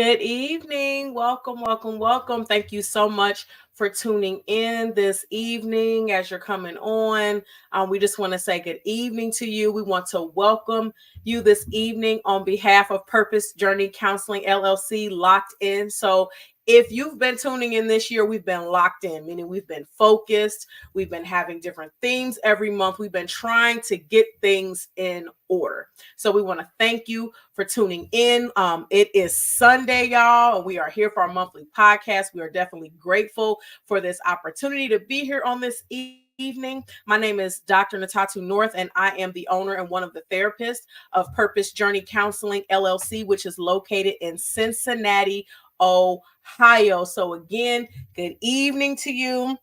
Good evening. Welcome, welcome, welcome. Thank you so much for tuning in this evening as you're coming on. We just want to say good evening to you. We want to welcome you this evening on behalf of Purpose Journey Counseling LLC, Locked In. So if you've been tuning in this year, we've been locked in, meaning we've been focused. We've been having different themes every month. We've been trying to get things in order. So we want to thank you for tuning in. It is Sunday, y'all, and we are here for our monthly podcast. We are definitely grateful for this opportunity to be here on this evening. My name is Dr. Ntatu North, and I am the owner and one of the therapists of Purpose Journey Counseling LLC, which is located in Cincinnati, Ohio. So again, good evening to you.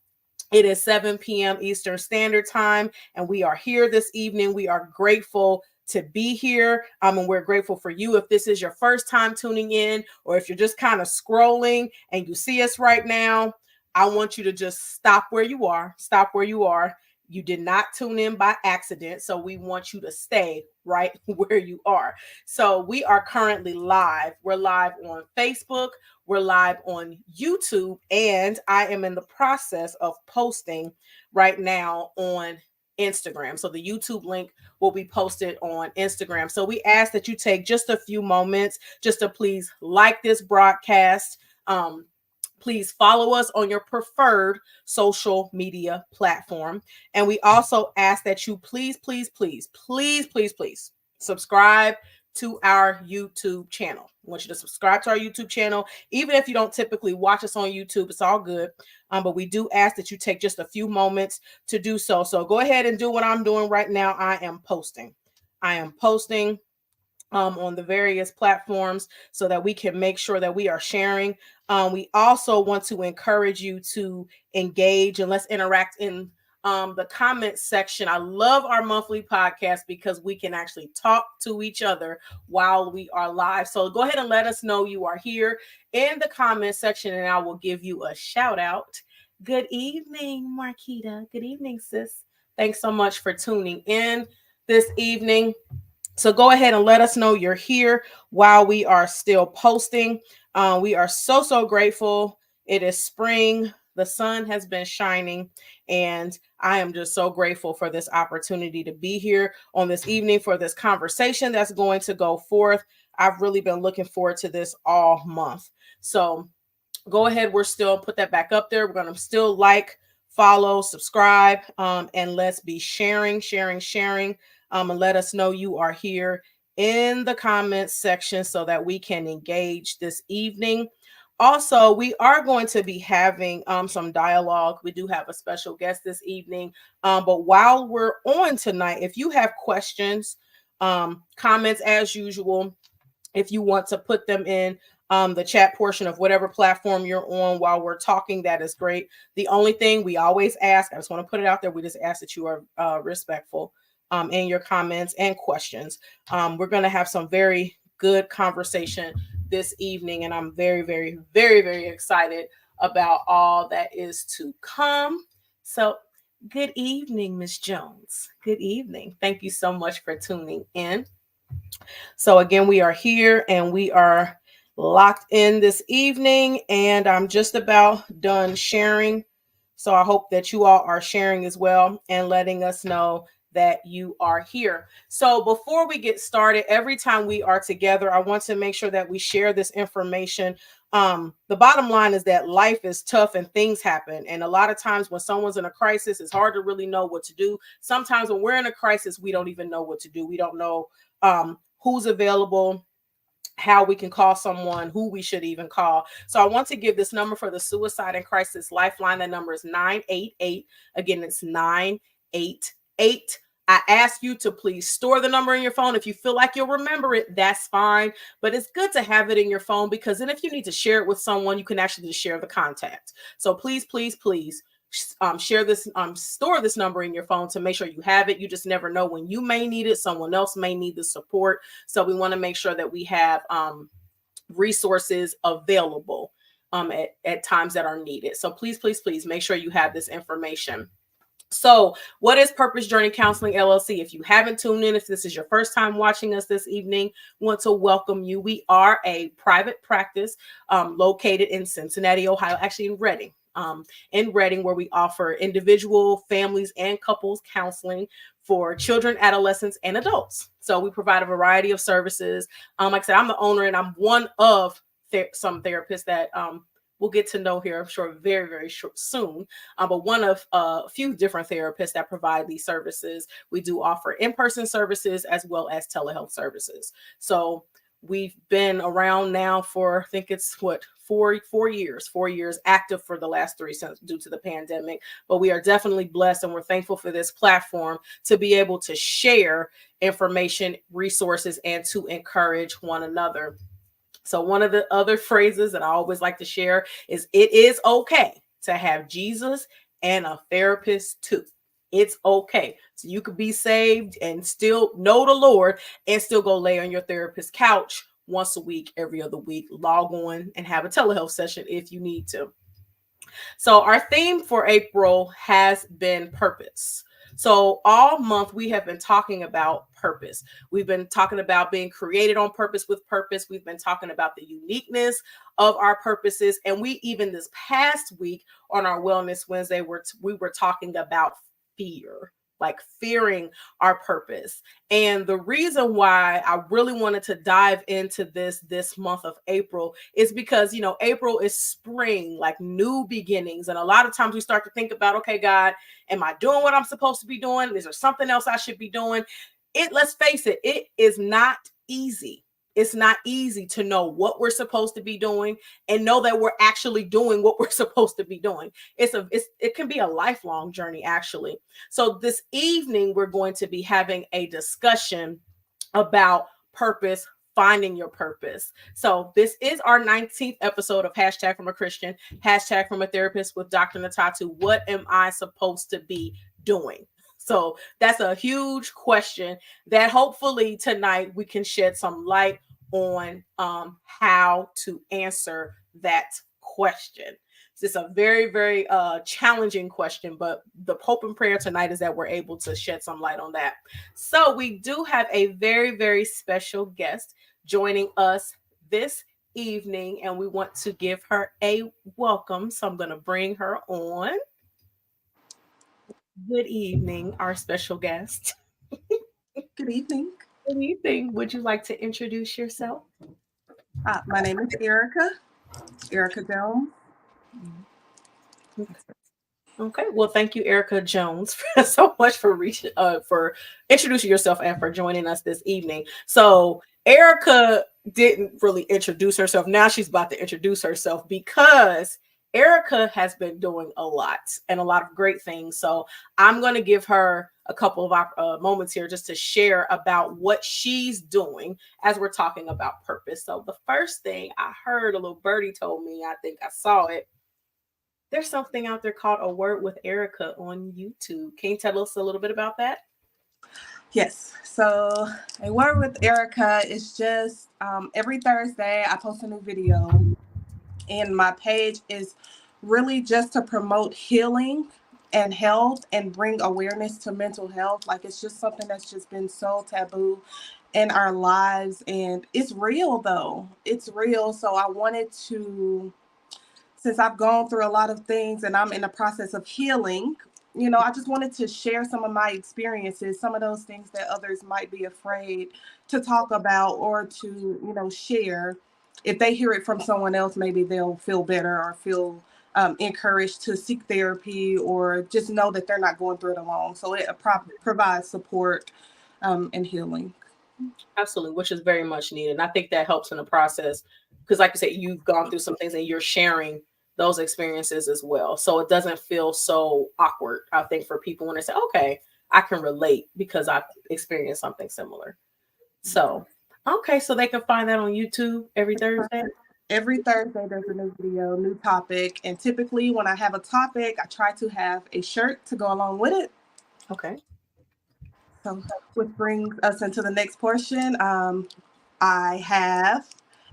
It is 7 p.m. Eastern Standard Time, and we are here this evening. We are grateful to be here, and we're grateful for you. If this is your first time tuning in, or if you're just kind of scrolling and you see us right now, I want you to just stop where you are. Stop where you are. You did not tune in by accident, so we want you to stay right where you are. So we are currently live. We're live on Facebook. We're live on YouTube, and I am in the process of posting right now on Instagram. So the YouTube link will be posted on Instagram. So we ask that you take just a few moments just to please like this broadcast. Please follow us on your preferred social media platform. And we also ask that you please subscribe to our YouTube channel. I want you to subscribe to our YouTube channel. Even if you don't typically watch us on YouTube, it's all good. But we do ask that you take just a few moments to do so. So go ahead and do what I'm doing right now. I am posting on the various platforms so that we can make sure that we are sharing. We also want to encourage you to engage and let's interact in the comment section. I love our monthly podcast because we can actually talk to each other while we are live. So go ahead and let us know you are here in the comment section, and I will give you a shout out. Good evening, Marquita. Good evening, sis. Thanks so much for tuning in this evening. So go ahead and let us know you're here while we are still posting. We are so grateful. It is spring. The sun has been shining, and I am just so grateful for this opportunity to be here on this evening for this conversation that's going to go forth. I've really been looking forward to this all month. So go ahead. We're still put that back up there. We're going to still like, follow, subscribe, and let's be sharing. And let us know you are here in the comments section so that we can engage this evening. Also, we are going to be having some dialogue. We do have a special guest this evening. But while we're on tonight, if you have questions, comments as usual, if you want to put them in the chat portion of whatever platform you're on while we're talking, that is great. The only thing we always ask, I just want to put it out there, we just ask that you are respectful in your comments and questions. We're going to have some very good conversation this evening, and I'm very excited about all that is to come. So good evening, Miss Jones. Good evening. Thank you so much for tuning in. So again, we are here and we are locked in this evening, and I'm just about done sharing. So I hope that you all are sharing as well and letting us know that you are here. So before we get started, every time we are together, I want to make sure that we share this information. The bottom line is that life is tough and things happen. And a lot of times when someone's in a crisis, it's hard to really know what to do. Sometimes when we're in a crisis, we don't even know what to do. We don't know who's available, how we can call someone, who we should even call. So I want to give this number for the Suicide and Crisis Lifeline. That number is 988. Again, it's 988. I ask you to please store the number in your phone. If you feel like you'll remember it, that's fine. But it's good to have it in your phone because then if you need to share it with someone, you can actually just share the contact. So please share this, store this number in your phone to make sure you have it. You just never know when you may need it. Someone else may need the support. So we want to make sure that we have resources available at times that are needed. So please make sure you have this information. So, what is Purpose Journey Counseling LLC? If you haven't tuned in, if this is your first time watching us this evening, want to welcome you. We are a private practice located in Cincinnati, Ohio, actually in Reading, where we offer individual, families, and couples counseling for children, adolescents, and adults. So we provide a variety of services. Like I said, I'm the owner, and I'm one of some therapists that we'll get to know here, I'm sure, very, very short, soon. But one of a few different therapists that provide these services. We do offer in-person services as well as telehealth services. So we've been around now for, I think it's what, 4 years active for the last 3 since due to the pandemic. But we are definitely blessed, and we're thankful for this platform to be able to share information, resources, and to encourage one another. So one of the other phrases that I always like to share is, it is okay to have Jesus and a therapist too. It's okay. So you could be saved and still know the Lord and still go lay on your therapist's couch once a week, every other week, log on and have a telehealth session if you need to. So our theme for April has been purpose. So all month we have been talking about purpose. We've been talking about being created on purpose with purpose. We've been talking about the uniqueness of our purposes. And we even this past week on our Wellness Wednesday, we were talking about fear, like fearing our purpose. And the reason why I really wanted to dive into this month of April is because, April is spring, like new beginnings. And a lot of times we start to think about, okay, God, am I doing what I'm supposed to be doing? Is there something else I should be doing? Let's face it, it is not easy. It's not easy to know what we're supposed to be doing and know that we're actually doing what we're supposed to be doing. It can be a lifelong journey, actually. So this evening, we're going to be having a discussion about purpose, finding your purpose. So this is our 19th episode of Hashtag from a Christian, Hashtag from a Therapist with Dr. Ntatu. What am I supposed to be doing? So that's a huge question that hopefully tonight we can shed some light on how to answer that question. It's a very, very challenging question, but the hope and prayer tonight is that we're able to shed some light on that. So we do have a very, very special guest joining us this evening, and we want to give her a welcome. So I'm going to bring her on. Good evening, our special guest. Good evening. Good evening. Would you like to introduce yourself? My name is Erica Jones. Okay. Well, thank you, Erica Jones, so much for introducing yourself and for joining us this evening. So Erica didn't really introduce herself. Now she's about to introduce herself because Erica has been doing a lot and a lot of great things. So I'm going to give her a couple of moments here just to share about what she's doing as we're talking about purpose. So the first thing I heard, a little birdie told me, I think I saw it. There's something out there called A Word with Erica on YouTube. Can you tell us a little bit about that? Yes. So A Word with Erica is just every Thursday I post a new video, and my page is really just to promote healing and health and bring awareness to mental health. Like, it's just something that's just been so taboo in our lives, and it's real though. It's real. So I wanted to, since I've gone through a lot of things and I'm in the process of healing, I just wanted to share some of my experiences, some of those things that others might be afraid to talk about or to, share. If they hear it from someone else, maybe they'll feel better or feel encouraged to seek therapy or just know that they're not going through it alone. So it provides support and healing. Absolutely, which is very much needed. And I think that helps in the process because, like you said, you've gone through some things and you're sharing those experiences as well. So it doesn't feel so awkward, I think, for people when they say, okay, I can relate because I've experienced something similar. So, okay, so they can find that on YouTube every Thursday. Every Thursday, there's a new video, new topic. And typically, when I have a topic, I try to have a shirt to go along with it. Okay. So, which brings us into the next portion. I have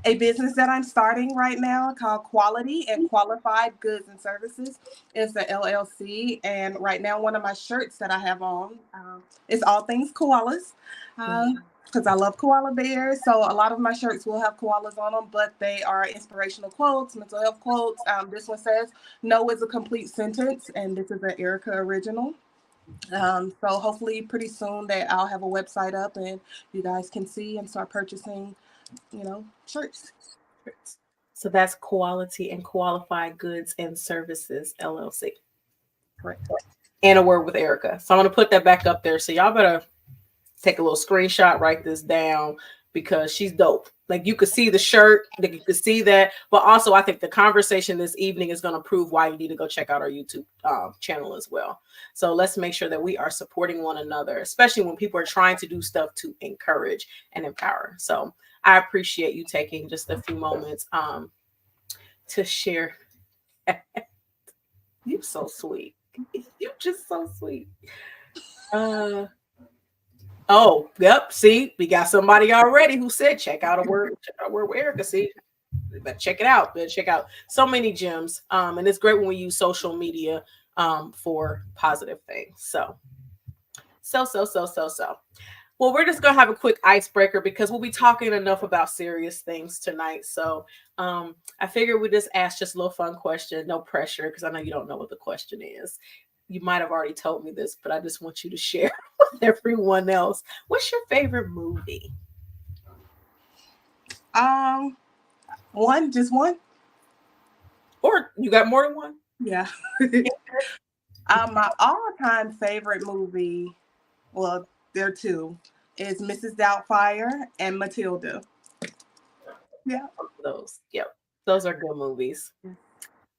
a business that I'm starting right now called Quality and Qualified Goods and Services. It's a LLC, and right now one of my shirts that I have on is all things koalas, because I love koala bears. So a lot of my shirts will have koalas on them, but they are inspirational quotes, mental health quotes. This one says, "No is a complete sentence," and this is an Erica original. So hopefully pretty soon that I'll have a website up and you guys can see and start purchasing, shirts. So that's Quality and Qualified Goods and Services LLC. Correct. And a word with Erica. So I'm going to put that back up there. So y'all better take a little screenshot, write this down because she's dope. Like you could see the shirt, like you could see that, but also I think the conversation this evening is going to prove why you need to go check out our YouTube channel as well. So let's make sure that we are supporting one another, especially when people are trying to do stuff to encourage and empower. So I appreciate you taking just a few moments to share. You're so sweet. You're just so sweet. Oh, yep. See, we got somebody already who said check out a word with Erica. See, but check it out. But check out so many gems. And it's great when we use social media for positive things. So. Well, we're just gonna have a quick icebreaker because we'll be talking enough about serious things tonight. So I figured we just ask just a little fun question, no pressure, because I know you don't know what the question is. You might have already told me this, but I just want you to share with everyone else. What's your favorite movie? Just one. Or you got more than one? Yeah. My all-time favorite movie, well, there are two, is Mrs. Doubtfire and Matilda. Yeah. Those, yep, those are good movies.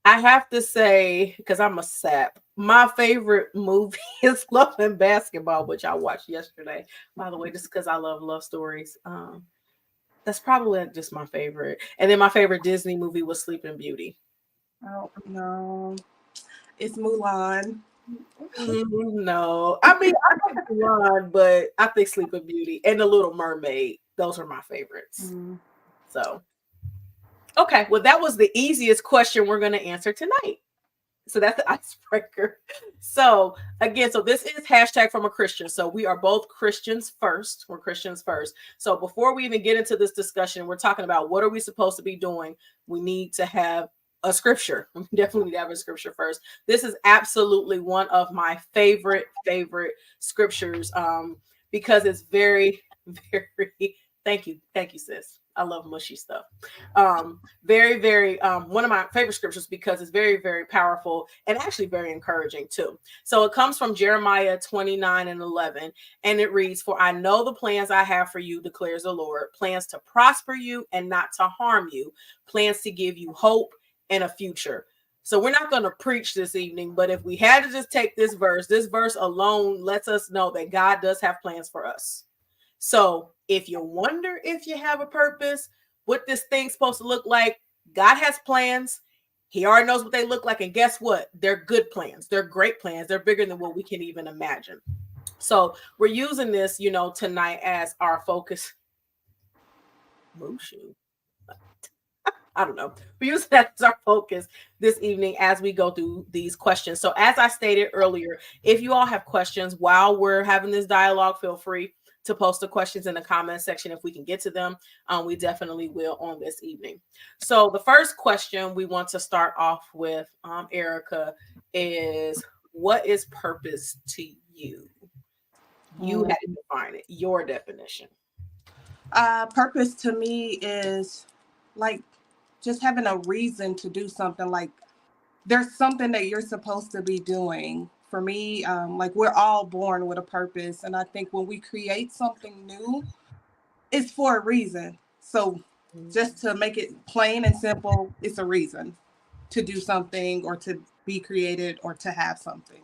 I have to say, because I'm a sap, my favorite movie is Love and Basketball, which I watched yesterday. By the way, just because I love stories. That's probably just my favorite. And then my favorite Disney movie was Sleeping Beauty. Oh no, it's Mulan. No, I mean I like Mulan, but I think Sleeping Beauty and The Little Mermaid. Those are my favorites. So, okay, well that was the easiest question we're going to answer tonight. So that's the icebreaker. So again, so this is hashtag from a Christian. So we are both Christians first. We're Christians first. So before we even get into this discussion, we're talking about what are we supposed to be doing? We need to have a scripture. We definitely need to have a scripture first. This is absolutely one of my favorite scriptures because it's very, very. Thank you, sis. I love mushy stuff. Very one of my favorite scriptures because it's very powerful and actually very encouraging too. So it comes from Jeremiah 29:11, and it reads, "For I know the plans I have for you, declares the Lord, plans to prosper you and not to harm you, plans to give you hope and a future." So we're not going to preach this evening, but if we had to just take this verse alone lets us know that God does have plans for us. So if you wonder if you have a purpose, what this thing's supposed to look like, God has plans. He already knows what they look like. And guess what? They're good plans. They're great plans. They're bigger than what we can even imagine. So we're using this, tonight as our focus. Mushu. I don't know. We use that as our focus this evening as we go through these questions. So as I stated earlier, if you all have questions while we're having this dialogue, feel free to post the questions in the comment section. If we can get to them, we definitely will on this evening. So the first question we want to start off with, Erica, is what is purpose to you? You had to define it, your definition. Purpose to me is like just having a reason to do something. Like there's something that you're supposed to be doing. For me, like we're all born with a purpose, and I think when we create something new, it's for a reason. So just to make it plain and simple, it's a reason to do something or to be created or to have something.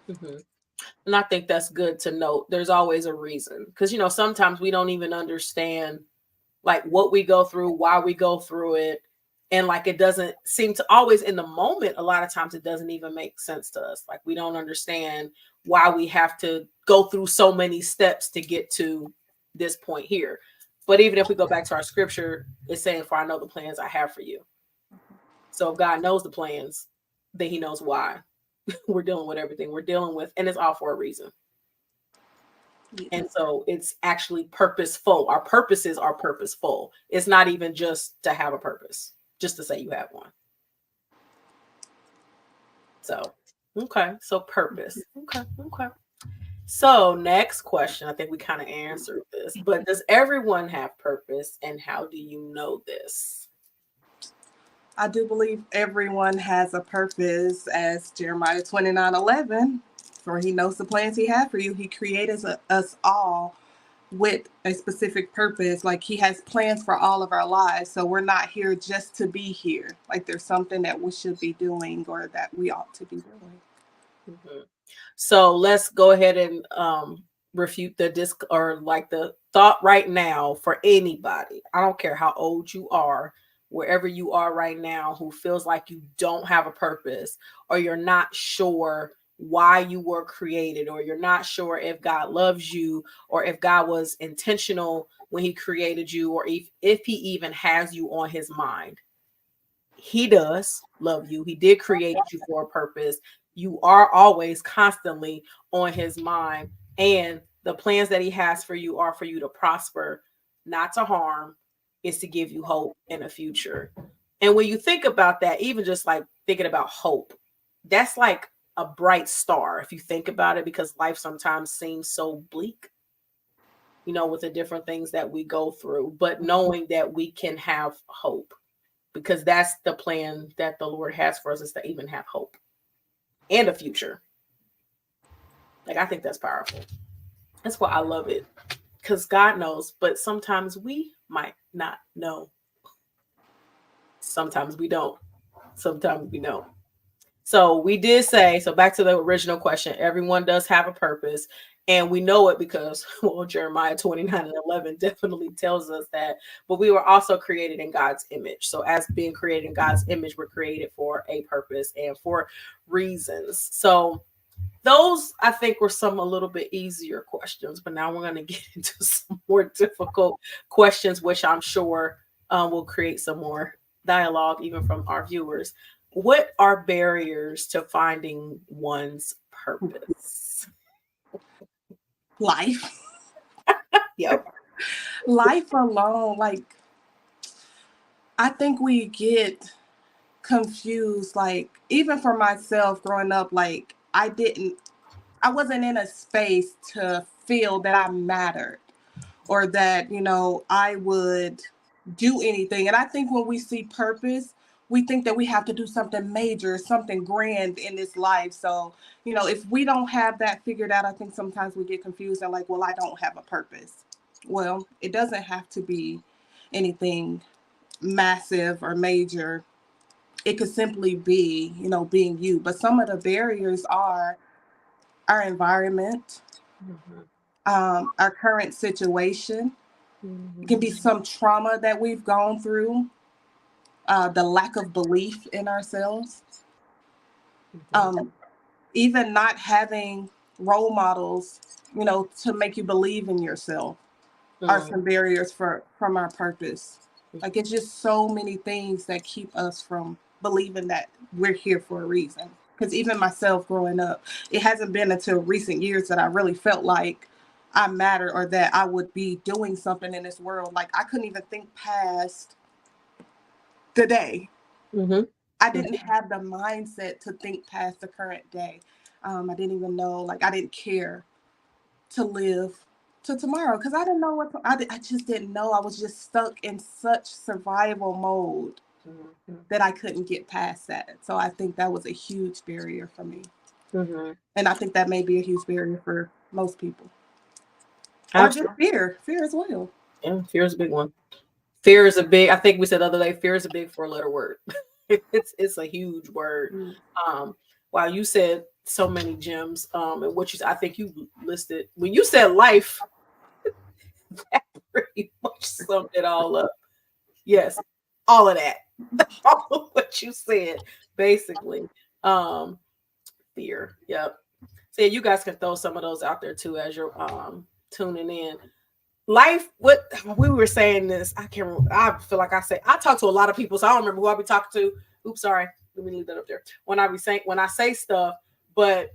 Mm-hmm. And I think that's good to note. There's always a reason because, sometimes we don't even understand like what we go through, why we go through it. And like, it doesn't seem to always in the moment. A lot of times it doesn't even make sense to us. Like we don't understand why we have to go through so many steps to get to this point here. But even if we go back to our scripture, it's saying, "For I know the plans I have for you." So if God knows the plans, then He knows why we're dealing with everything we're dealing with, and it's all for a reason. And Yes. so it's actually purposeful. Our purposes are purposeful. It's not even just to have a purpose, just to say you have one. So, okay. So purpose. Okay. Okay. So next question. I think we kind of answered this, but does everyone have purpose, and how do you know this? I do believe everyone has a purpose, as Jeremiah 29:11. For he knows the plans he had for you. He created us all with a specific purpose. Like he has plans for all of our lives. So we're not here just to be here. Like there's something that we should be doing or that we ought to be doing. Mhm. So let's go ahead and refute the disc or like the thought right now for anybody. I don't care how old you are, wherever you are right now, who feels like you don't have a purpose, or you're not sure why you were created, or you're not sure if God loves you, or if God was intentional when He created you, or if He even has you on His mind. He does love you. He did create you for a purpose. You are always constantly on His mind. And the plans that He has for you are for you to prosper, not to harm, is to give you hope in a future. And when you think about that, even just like thinking about hope, that's like a bright star if you think about it, because life sometimes seems so bleak, with the different things that we go through, but knowing that we can have hope, because that's the plan that the Lord has for us, is to even have hope and a future. Like, I think that's powerful. That's why I love it, because God knows, but sometimes we might not know. Sometimes we don't. Sometimes we don't. So we did say, so back to the original question, everyone does have a purpose. And we know it because, well, Jeremiah 29:11 definitely tells us that. But we were also created in God's image. So, as being created in God's image, we're created for a purpose and for reasons. So, those I think were some a little bit easier questions. But now we're going to get into some more difficult questions, which I'm sure will create some more dialogue, even from our viewers. What are barriers to finding one's purpose? Life. Yep. Life alone, like I think we get confused, like even for myself growing up, like I wasn't in a space to feel that I mattered or that, I would do anything. And I think when we see purpose, we think that we have to do something major, something grand in this life. So, if we don't have that figured out, I think sometimes we get confused and like, well, I don't have a purpose. Well, it doesn't have to be anything massive or major. It could simply be, being you. But some of the barriers are our environment, Mhm. our current situation. It can Mhm. be some trauma that we've gone through, the lack of belief in ourselves, Mhm. um, even not having role models, to make you believe in yourself are Mhm. some barriers from our purpose. Like it's just so many things that keep us from believing that we're here for a reason. Because even myself growing up, it hasn't been until recent years that I really felt like I matter or that I would be doing something in this world. Like I couldn't even think past the day. Mhm. I didn't have the mindset to think past the current day. I didn't even know, like I didn't care to live to tomorrow because I didn't know I just didn't know. I was just stuck in such survival mode Mhm. that I couldn't get past that. So I think that was a huge barrier for me. Mhm. And I think that may be a huge barrier for most people. Or just Absolutely. fear as well. Yeah, fear is a big one. Fear is a big. I think we said the other day. Fear is a big four-letter word. It's a huge word. Mm. Um, wow, you said so many gems. And what I think you listed when you said life, that pretty much summed it all up. Yes, all of that, all of what you said, basically. Um, fear. Yep. So yeah, you guys can throw some of those out there too as you're tuning in. life, what we were saying this, I can't remember. I feel like I talk to a lot of people, so I don't remember who I be talking to. Oops, sorry. Let me leave that up there. When I say stuff, but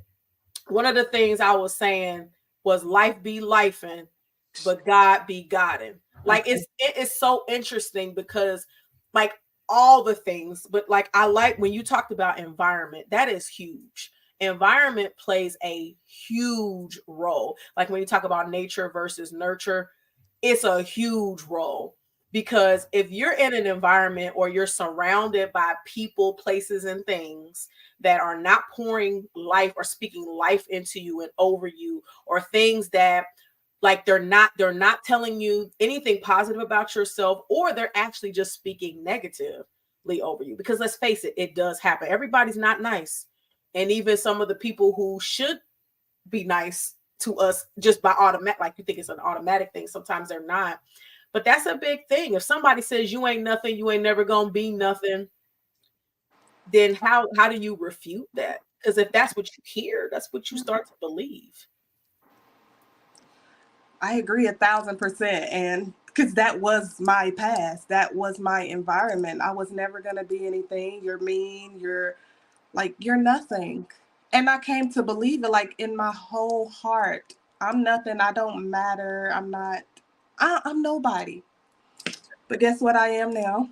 one of the things I was saying was life be lifing, but God be Godding. Like Okay. it is so interesting because like all the things, but like I like when you talked about environment, that is huge. Environment plays a huge role. Like when you talk about nature versus nurture, it's a huge role because if you're in an environment or you're surrounded by people, places, and things that are not pouring life or speaking life into you and over you, or things that like they're not telling you anything positive about yourself, or they're actually just speaking negatively over you, because let's face it, it does happen. Everybody's not nice, and even some of the people who should be nice to us just by automatic, like you think it's an automatic thing, sometimes they're not. But that's a big thing. If somebody says you ain't nothing, you ain't never gonna be nothing, then how do you refute that? Because if that's what you hear, that's what you start to believe. I agree 1,000%. And because that was my past, that was my environment. I was never going to be anything. You're mean. You're like, you're nothing. And I came to believe it like in my whole heart. I'm nothing. I don't matter. I'm not, I'm nobody. But guess what I am now?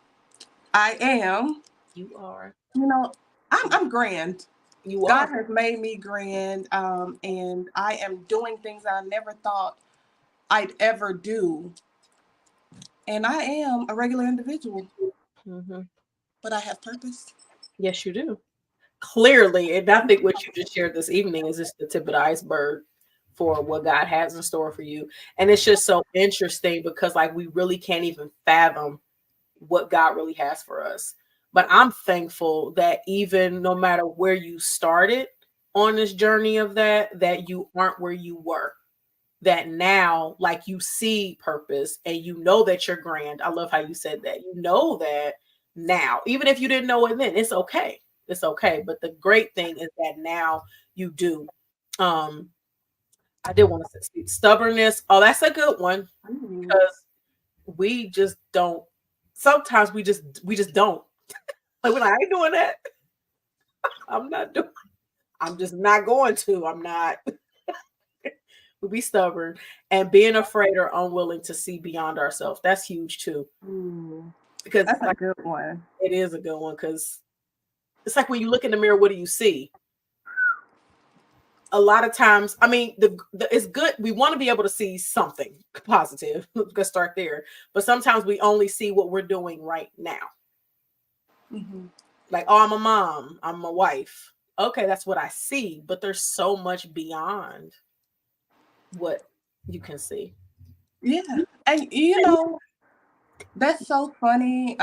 I am, You are. you know, I'm grand. You God are. has made me grand. And I am doing things that I never thought I'd ever do. And I am a regular individual, Hmm. but I have purpose. Yes, you do. Clearly, and I think what you just shared this evening is just the tip of the iceberg for what God has in store for you. And it's just so interesting because like we really can't even fathom what God really has for us. But I'm thankful that even no matter where you started on this journey of that you aren't where you were. That now, like you see purpose and you know that you're grand. I love how you said that. You know that now, even if you didn't know it then, it's okay. It's okay. But the great thing is that now you do. Um, I did want to say stubbornness. Oh, that's a good one Ooh. because we just don't. Sometimes we just don't. Like when I ain't doing that, I'm not doing. I'm just not going to. I'm not. We be stubborn and being afraid or unwilling to see beyond ourselves. That's huge too, Ooh. because That's a like good one. it is a good one because it's like when you look in the mirror, what do you see? A lot of times, I mean, the it's good. We want to be able to see something positive. Let's start there. But sometimes we only see what we're doing right now. Hmm. Like, oh, I'm a mom, I'm a wife. Okay, that's what I see. But there's so much beyond what you can see. Yeah. And that's so funny.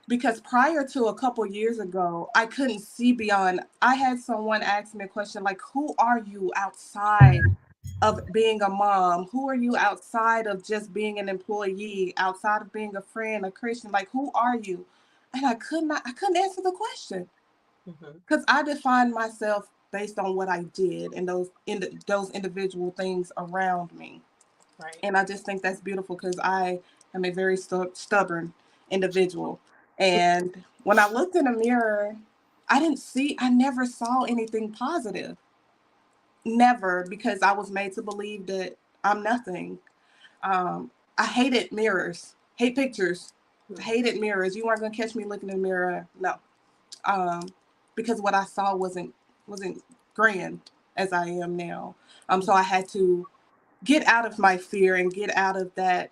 Because prior to a couple years ago, I couldn't see beyond. I had someone ask me a question like, who are you outside of being a mom? Who are you outside of just being an employee, outside of being a friend, a Christian? Like, who are you? And I couldn't answer the question Hmm. because I defined myself based on what I did and those individual things around me. Right. And I just think that's beautiful because I am a very stubborn individual. And when I looked in the mirror, I never saw anything positive. Never, because I was made to believe that I'm nothing. I hated mirrors, hate pictures, hated mirrors. You weren't gonna catch me looking in the mirror. No, um, because what I saw wasn't grand as I am now. So I had to get out of my fear and get out of that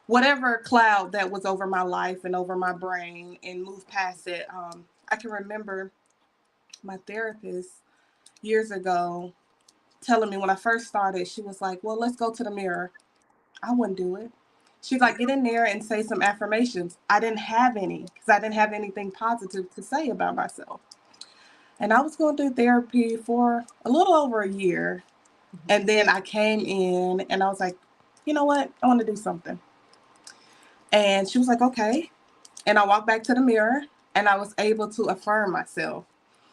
whatever cloud that was over my life and over my brain and move past it. I can remember my therapist years ago telling me when I first started, she was like, well, let's go to the mirror. I wouldn't do it. She's like, get in there and say some affirmations. I didn't have any because I didn't have anything positive to say about myself. And I was going through therapy for a little over a year. Mhm. And then I came in and I was like, you know what? I want to do something. And she was like, okay. And I walked back to the mirror and I was able to affirm myself.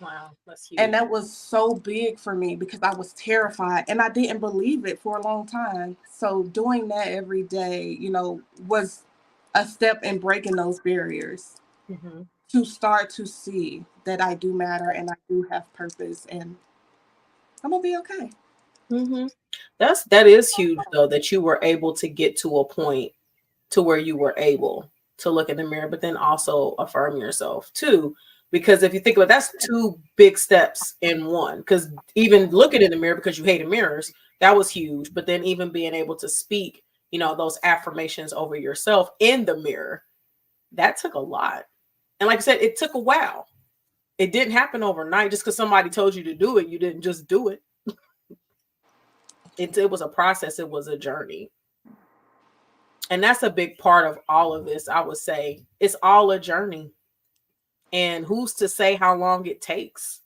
Wow, that's And huge. that was so big for me because I was terrified and I didn't believe it for a long time. So doing that every day, was a step in breaking those barriers Hmm. to start to see that I do matter and I do have purpose and I'm gonna be okay. Hmm. That is huge though, that you were able to get to a point to where you were able to look in the mirror, but then also affirm yourself too. Because if you think about it, that's two big steps in one. Because even looking in the mirror because you hated mirrors, that was huge. But then even being able to speak, those affirmations over yourself in the mirror, that took a lot. And like I said, it took a while. It didn't happen overnight. Just because somebody told you to do it, you didn't just do it. It was a process. It was a journey. And that's a big part of all of this. I would say it's all a journey. And who's to say how long it takes?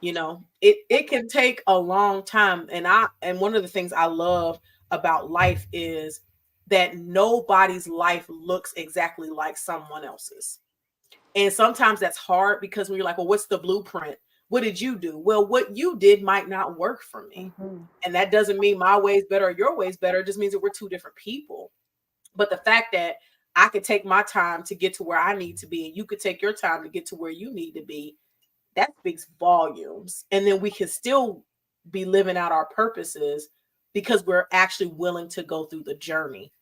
It can take a long time. And one of the things I love about life is that nobody's life looks exactly like someone else's. And sometimes that's hard because when you're like, well, what's the blueprint? What did you do? Well, what you did might not work for me. Mm-hmm. And that doesn't mean my way's better or your way's better. It just means that we're two different people. But the fact that I could take my time to get to where I need to be, and you could take your time to get to where you need to be, that speaks volumes. And then we can still be living out our purposes because we're actually willing to go through the journey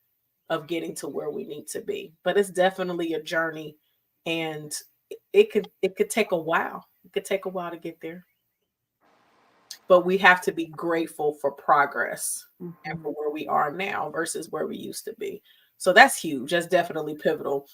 of getting to where we need to be. But it's definitely a journey, and it could take a while. It could take a while to get there. But we have to be grateful for progress and Mm-hmm. for where we are now versus where we used to be. So that's huge. That's definitely pivotal.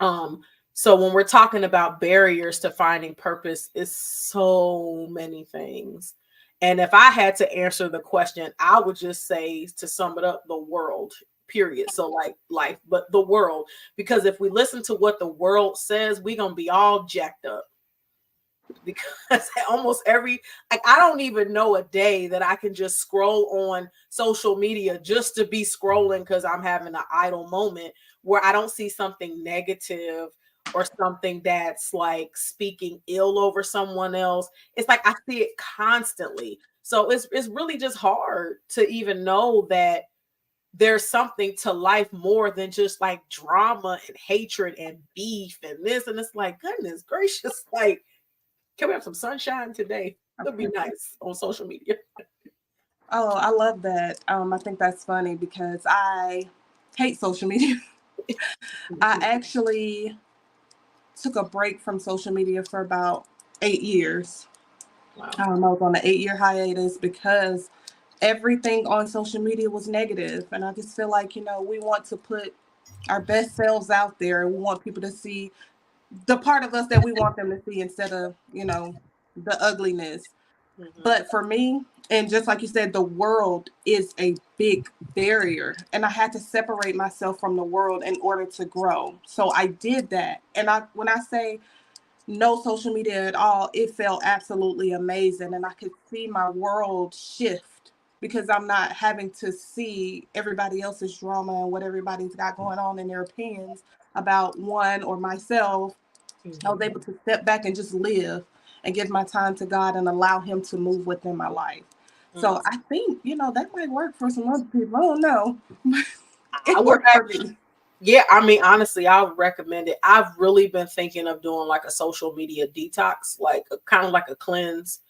Um, so when we're talking about barriers to finding purpose, it's so many things. And if I had to answer the question, I would just say, to sum it up, the world, period. So like life, but the world. Because if we listen to what the world says, we're gonna be all jacked up. Because almost every, like, I don't even know a day that I can just scroll on social media just to be scrolling because I'm having an idle moment where I don't see something negative or something that's like speaking ill over someone else. It's like I see it constantly. So it's really just hard to even know that there's something to life more than just like drama and hatred and beef and this. And it's like, goodness gracious, like, can we have some sunshine today? It'd be nice on social media. Oh, I love that. I think that's funny because I hate social media. I actually took a break from social media for about 8 years. Wow. I was on an 8 year hiatus because everything on social media was negative. And I just feel like, we want to put our best selves out there and we want people to see the part of us that we want them to see instead of, the ugliness. Hmm. But for me, and just like you said, the world is a big barrier. And I had to separate myself from the world in order to grow. So I did that. And when I say no social media at all, it felt absolutely amazing. And I could see my world shift because I'm not having to see everybody else's drama and what everybody's got going on in their opinions about one or myself. I was Hmm. able to step back and just live and give my time to God and allow Him to move within my life. So I think, that might work for some other people. I don't know. I It would, worked for me. yeah. I mean, honestly, I would recommend it. I've really been thinking of doing like a social media detox, like a kind of like a cleanse,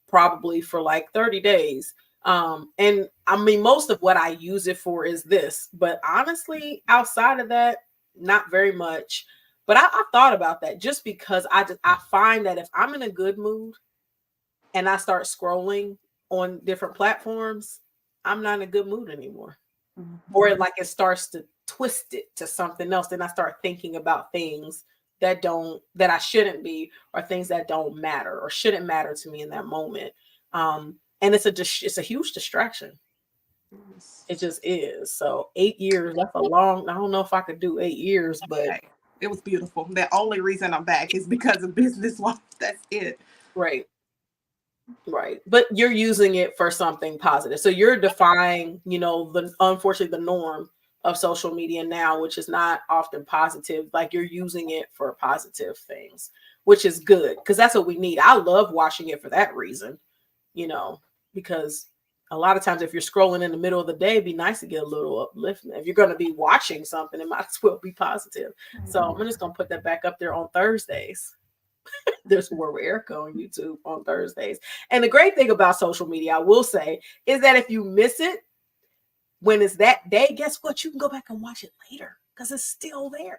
probably for like 30 days. And I mean, most of what I use it for is this, but honestly, outside of that, not very much. But I thought about that just because I find that if I'm in a good mood and I start scrolling on different platforms, I'm not in a good mood anymore. Or Mhm. like it starts to twist it to something else. Then I start thinking about things that I shouldn't be, or things that don't matter or shouldn't matter to me in that moment. And it's a huge distraction. Yes. It just is. So 8 years, that's a long, I don't know if I could do 8 years, but Hey, it was beautiful. The only reason I'm back is because of business wise. That's it. right. Right. But you're using it for something positive. So you're defying, the unfortunately the norm of social media now, which is not often positive. Like you're using it for positive things, which is good because that's what we need. I love watching it for that reason, you know, because a lot of times if you're scrolling in the middle of the day, it'd be nice to get a little upliftment. If you're going to be watching something, it might as well be positive. So I'm just going to put that back up there on Thursdays. There's more with Erica on YouTube on Thursdays. And the great thing about social media, I will say, is that if you miss it, when it's that day, guess what? You can go back and watch it later because it's still there.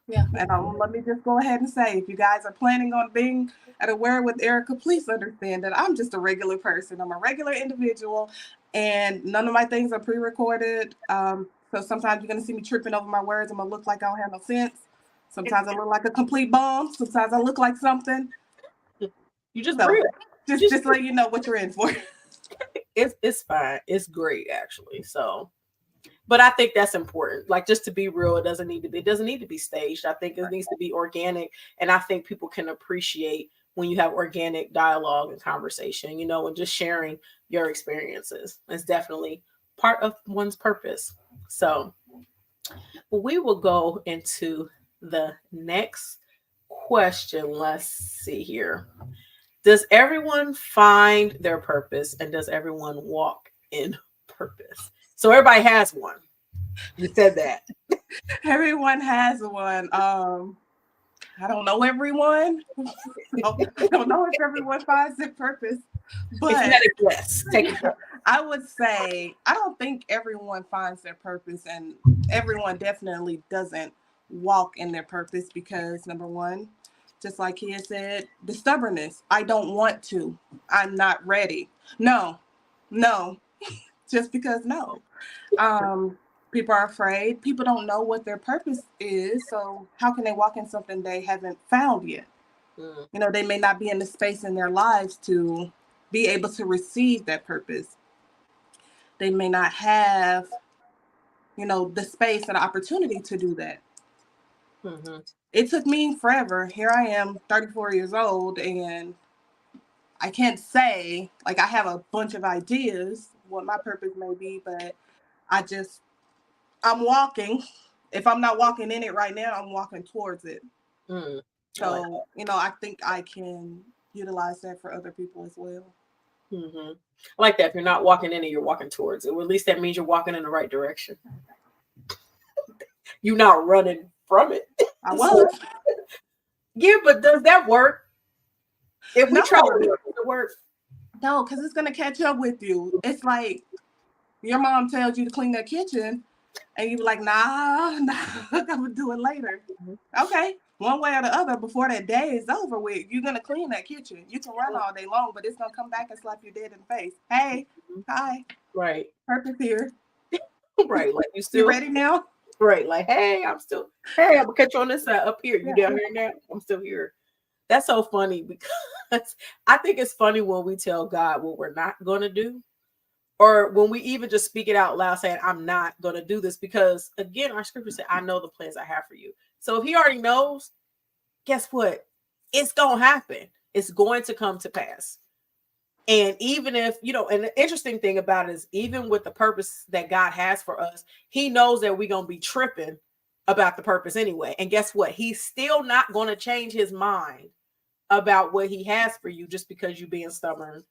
Yeah, and let me just go ahead and say, if you guys are planning on being at a Word with Erica, please understand that I'm just a regular person. I'm a regular individual, and none of my things are pre-recorded. So sometimes you're gonna see me tripping over my words. I'm gonna look like I don't have no sense. Sometimes I look like a complete bomb. Sometimes I look like something. You just So real. just let you know what you're in for. It's fine. It's great actually. So, but I think that's important. Like just to be real, it doesn't need to be staged. I think it needs to be organic, and I think people can appreciate when you have organic dialogue and conversation, you know, and just sharing your experiences. It's definitely part of one's purpose. So, we will go into the next question. Let's see here. Does everyone find their purpose and does everyone walk in purpose? So everybody has one. You said that. Everyone has one. I don't know everyone. So I don't know if everyone finds their purpose, but If you had a guess, take it. I would say I don't think everyone finds their purpose, and everyone definitely doesn't walk in their purpose because number one, just like he had said, the stubbornness. I don't want to. I'm not ready. No, no, just because no. People are afraid. People don't know what their purpose is. So how can they walk in something they haven't found yet? Mm. You know, they may not be in the space in their lives to be able to receive that purpose. They may not have, you know, the space and the opportunity to do that. Mm-hmm. It took me forever. Here I am, 34 years old, and I can't say, like, I have a bunch of ideas what my purpose may be, but I just, I'm walking. If I'm not walking in it right now, I'm walking towards it. Mm. So, you know, I think I can utilize that for other people as well. Mm-hmm. I like that. If you're not walking in it, you're walking towards it. Well, at least that means you're walking in the right direction. You're not running from it. I was. Yeah, but does that work? If we No, try to work, does it work? no, because it's going to catch up with you. It's like your mom tells you to clean the kitchen, and you be like, nah, I'm going to do it later. Okay, one way or the other, before that day is over with, you're going to clean that kitchen. You can run all day long, but it's going to come back and slap you dead in the face. Hey, hi, Right. purpose here. Right. Like you You still ready now? right. Like, hey, I'm gonna catch you on this side up here. You Yeah. down here now? I'm still here. That's so funny because I think it's funny when we tell God what we're not gonna do, or when we even just speak it out loud saying, I'm not gonna do this, because again, our scripture said, I know the plans I have for you. So if he already knows, guess what? It's gonna happen. It's going to come to pass. And even if, you know, and the interesting thing about it is, even with the purpose that God has for us, he knows that we're going to be tripping about the purpose anyway. And guess what? He's still not going to change his mind about what he has for you just because you being stubborn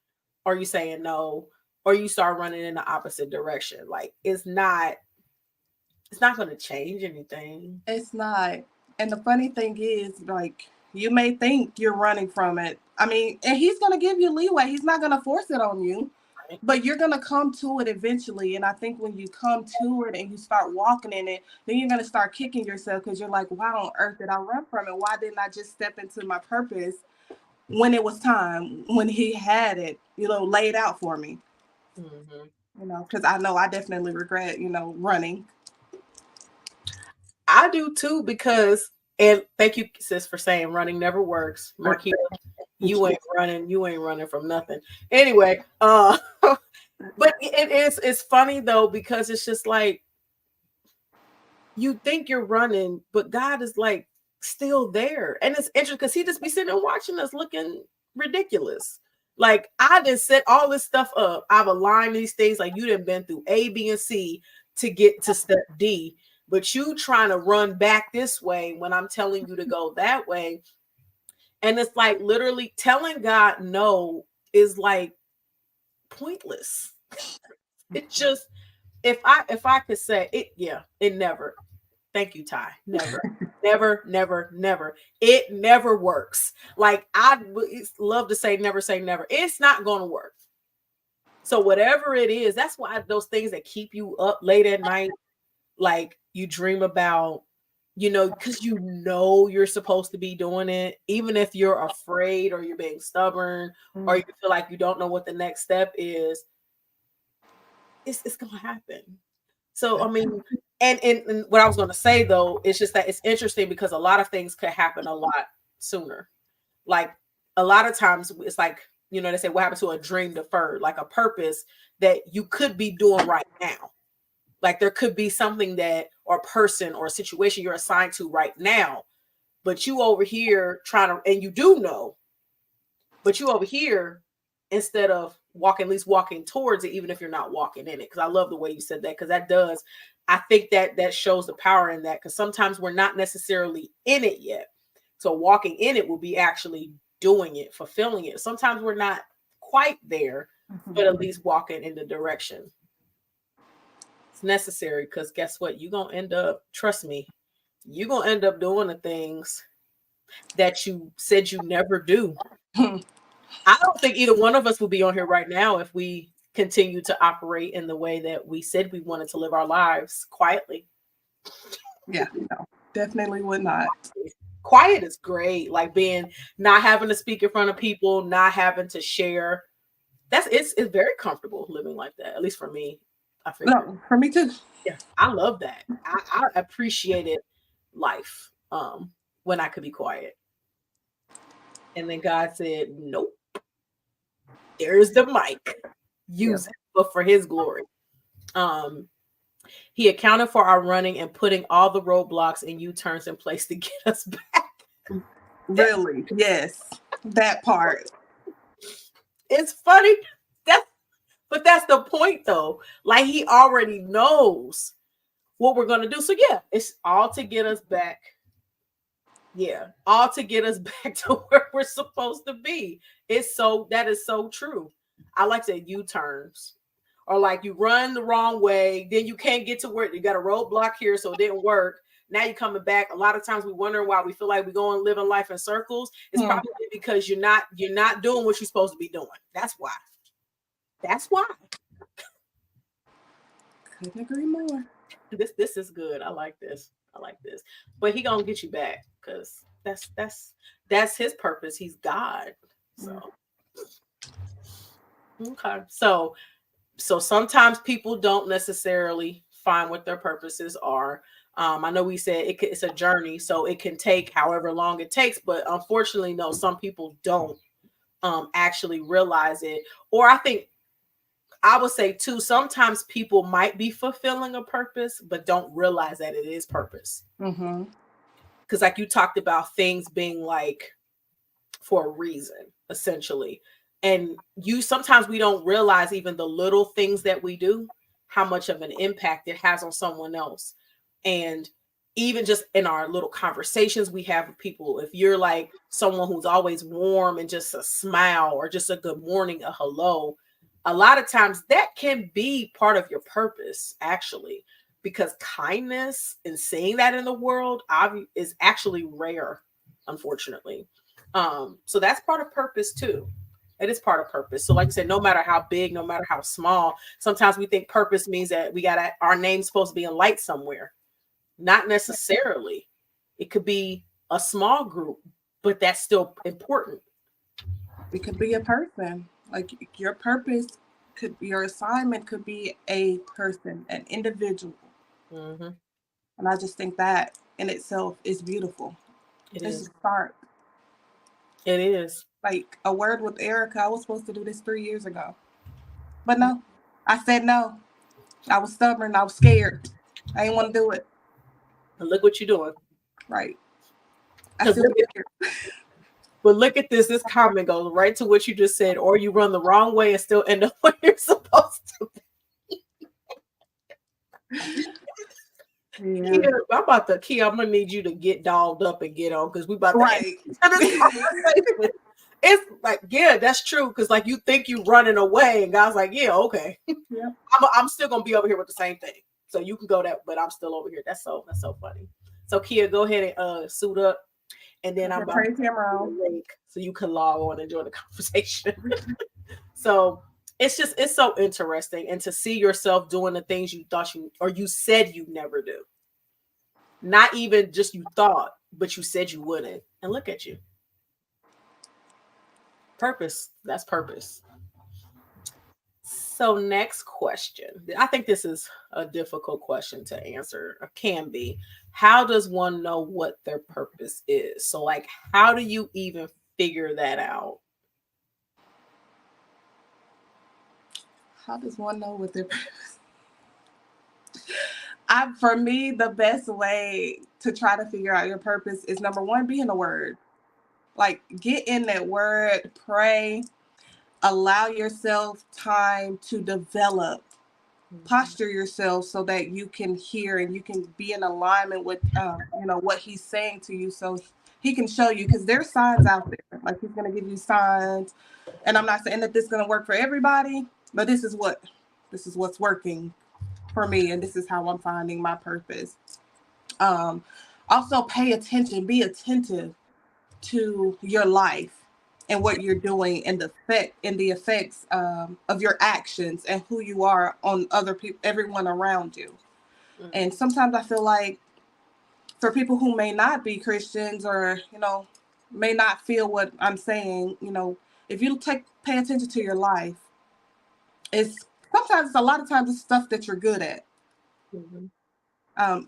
or you saying no, or you start running in the opposite direction. Like it's not going to change anything. It's not. And the funny thing is, like, you may think you're running from it. I mean, and he's going to give you leeway. He's not going to force it on you, Right? but you're going to come to it eventually. And I think when you come to it and you start walking in it, then you're going to start kicking yourself because you're like, why on earth did I run from it? Why didn't I just step into my purpose when it was time, when he had it, you know, laid out for me? Mm-hmm. You know, because I know I definitely regret, you know, running. I do too, because, and thank you, sis, for saying running never works. Marquis, you ain't running from nothing. Anyway, but it's funny though, because it's just like you think you're running, but God is like still there. And it's interesting because he just be sitting and watching us looking ridiculous. Like I just set all this stuff up. I've aligned these things, like you done been through A, B, and C to get to step D, but you trying to run back this way when I'm telling you to go that way. And it's like literally telling God no is like pointless. It just, if I could say it, yeah, it never. Thank you, Ty. Never, never, never, never. It never works. Like I love to say never. It's not going to work. So whatever it is, that's why those things that keep you up late at night, like you dream about, because you're supposed to be doing it, even if you're afraid or you're being stubborn or you feel like you don't know what the next step is, it's gonna happen. So I mean, and what I was gonna say though, it's just that it's interesting because a lot of things could happen a lot sooner. Like a lot of times it's like, they say what happened to a dream deferred, like a purpose that you could be doing right now. Like there could be something that, or person or situation you're assigned to right now, but you over here trying to, and you do know, but you over here, instead of at least walking towards it, even if you're not walking in it. Because I love the way you said that, because that does, I think that shows the power in that, because sometimes we're not necessarily in it yet. So walking in it will be actually doing it, fulfilling it. Sometimes we're not quite there, but at least walking in the direction. It's necessary, because guess what? You're going to end up, trust me, you're going to end up doing the things that you said you never do. I don't think either one of us would be on here right now if we continue to operate in the way that we said we wanted to live our lives quietly. Yeah, no, definitely would not. Quiet is great. Like not having to speak in front of people, not having to share. It's very comfortable living like that. At least for me. I feel for me too. Yeah, I love that. I appreciated life when I could be quiet. And then God said, nope. There's the mic. Use it, but for his glory. He accounted for our running and putting all the roadblocks and U-turns in place to get us back. Really? Yes. That part. It's funny. But that's the point though. Like he already knows what we're gonna do. So yeah, it's all to get us back. Yeah, all to get us back to where we're supposed to be. That is so true. I like to U-turns. Or like you run the wrong way, then you can't get to where you got a roadblock here, so it didn't work. Now you're coming back. A lot of times we wonder why we feel like we're going living life in circles. It's probably because you're not doing what you're supposed to be doing. That's why. That's why. Couldn't agree more. This is good. I like this. But he gonna get you back, because that's his purpose. He's God. So okay. So sometimes people don't necessarily find what their purposes are. I know we said it's a journey, so it can take however long it takes. But unfortunately, no, some people don't actually realize it. Or I would say too, sometimes people might be fulfilling a purpose, but don't realize that it is purpose. Because like you talked about things being like for a reason, essentially. And sometimes we don't realize even the little things that we do, how much of an impact it has on someone else. And even just in our little conversations we have with people, if you're like someone who's always warm and just a smile or just a good morning, a hello, a lot of times that can be part of your purpose, actually, because kindness and seeing that in the world is actually rare, unfortunately. So that's part of purpose too. It is part of purpose. So like I said, no matter how big, no matter how small, sometimes we think purpose means that our name's supposed to be in light somewhere. Not necessarily. It could be a small group, but that's still important. It could be a person. Like your purpose your assignment could be a person, an individual. And I just think that in itself is beautiful. It's a start. It is. Like a word with Erica, I was supposed to do this 3 years ago. But no, I said no. I was stubborn. I was scared. I didn't want to do it. And look what you're doing. Right. I still get scared. But look at this. This comment goes right to what you just said, or you run the wrong way and still end up where you're supposed to be. Yeah. Kia, I'm gonna need you to get dolled up and get on because we about to end Right. this conversation. It's like, yeah, that's true. Cause like you think you running away, and God's like, yeah, okay. Yep. I'm still gonna be over here with the same thing. So you can go that, but I'm still over here. That's so funny. So Kia, go ahead and suit up, and then I'm Okay, about to praise him send wrong. you the link so you can log on and join the conversation. So it's so interesting, and to see yourself doing the things you thought you or you said you never do. Not even just you thought, but you said you wouldn't. And look at you. Purpose. That's purpose. So, next question. I think this is a difficult question to answer, or can be. How does one know what their purpose is? So, like, how do you even figure that out? How does one know what their I for me, the best way to try to figure out your purpose is number one, be in the word. Like get in that word, pray, allow yourself time to develop, Mhm. posture yourself so that you can hear and you can be in alignment with what he's saying to you, so he can show you, because there's signs out there, like he's going to give you signs. And I'm not saying that this is going to work for everybody, but this is what's working for me, and this is how I'm finding my purpose. um Also, pay attention, be attentive to your life and what you're doing, and the effects of your actions and who you are on other people, everyone around you. And Mhm. sometimes I feel like for people who may not be Christians, or may not feel what I'm saying, if you pay attention to your life, it's sometimes it's a lot of times it's stuff that you're good at, Mhm.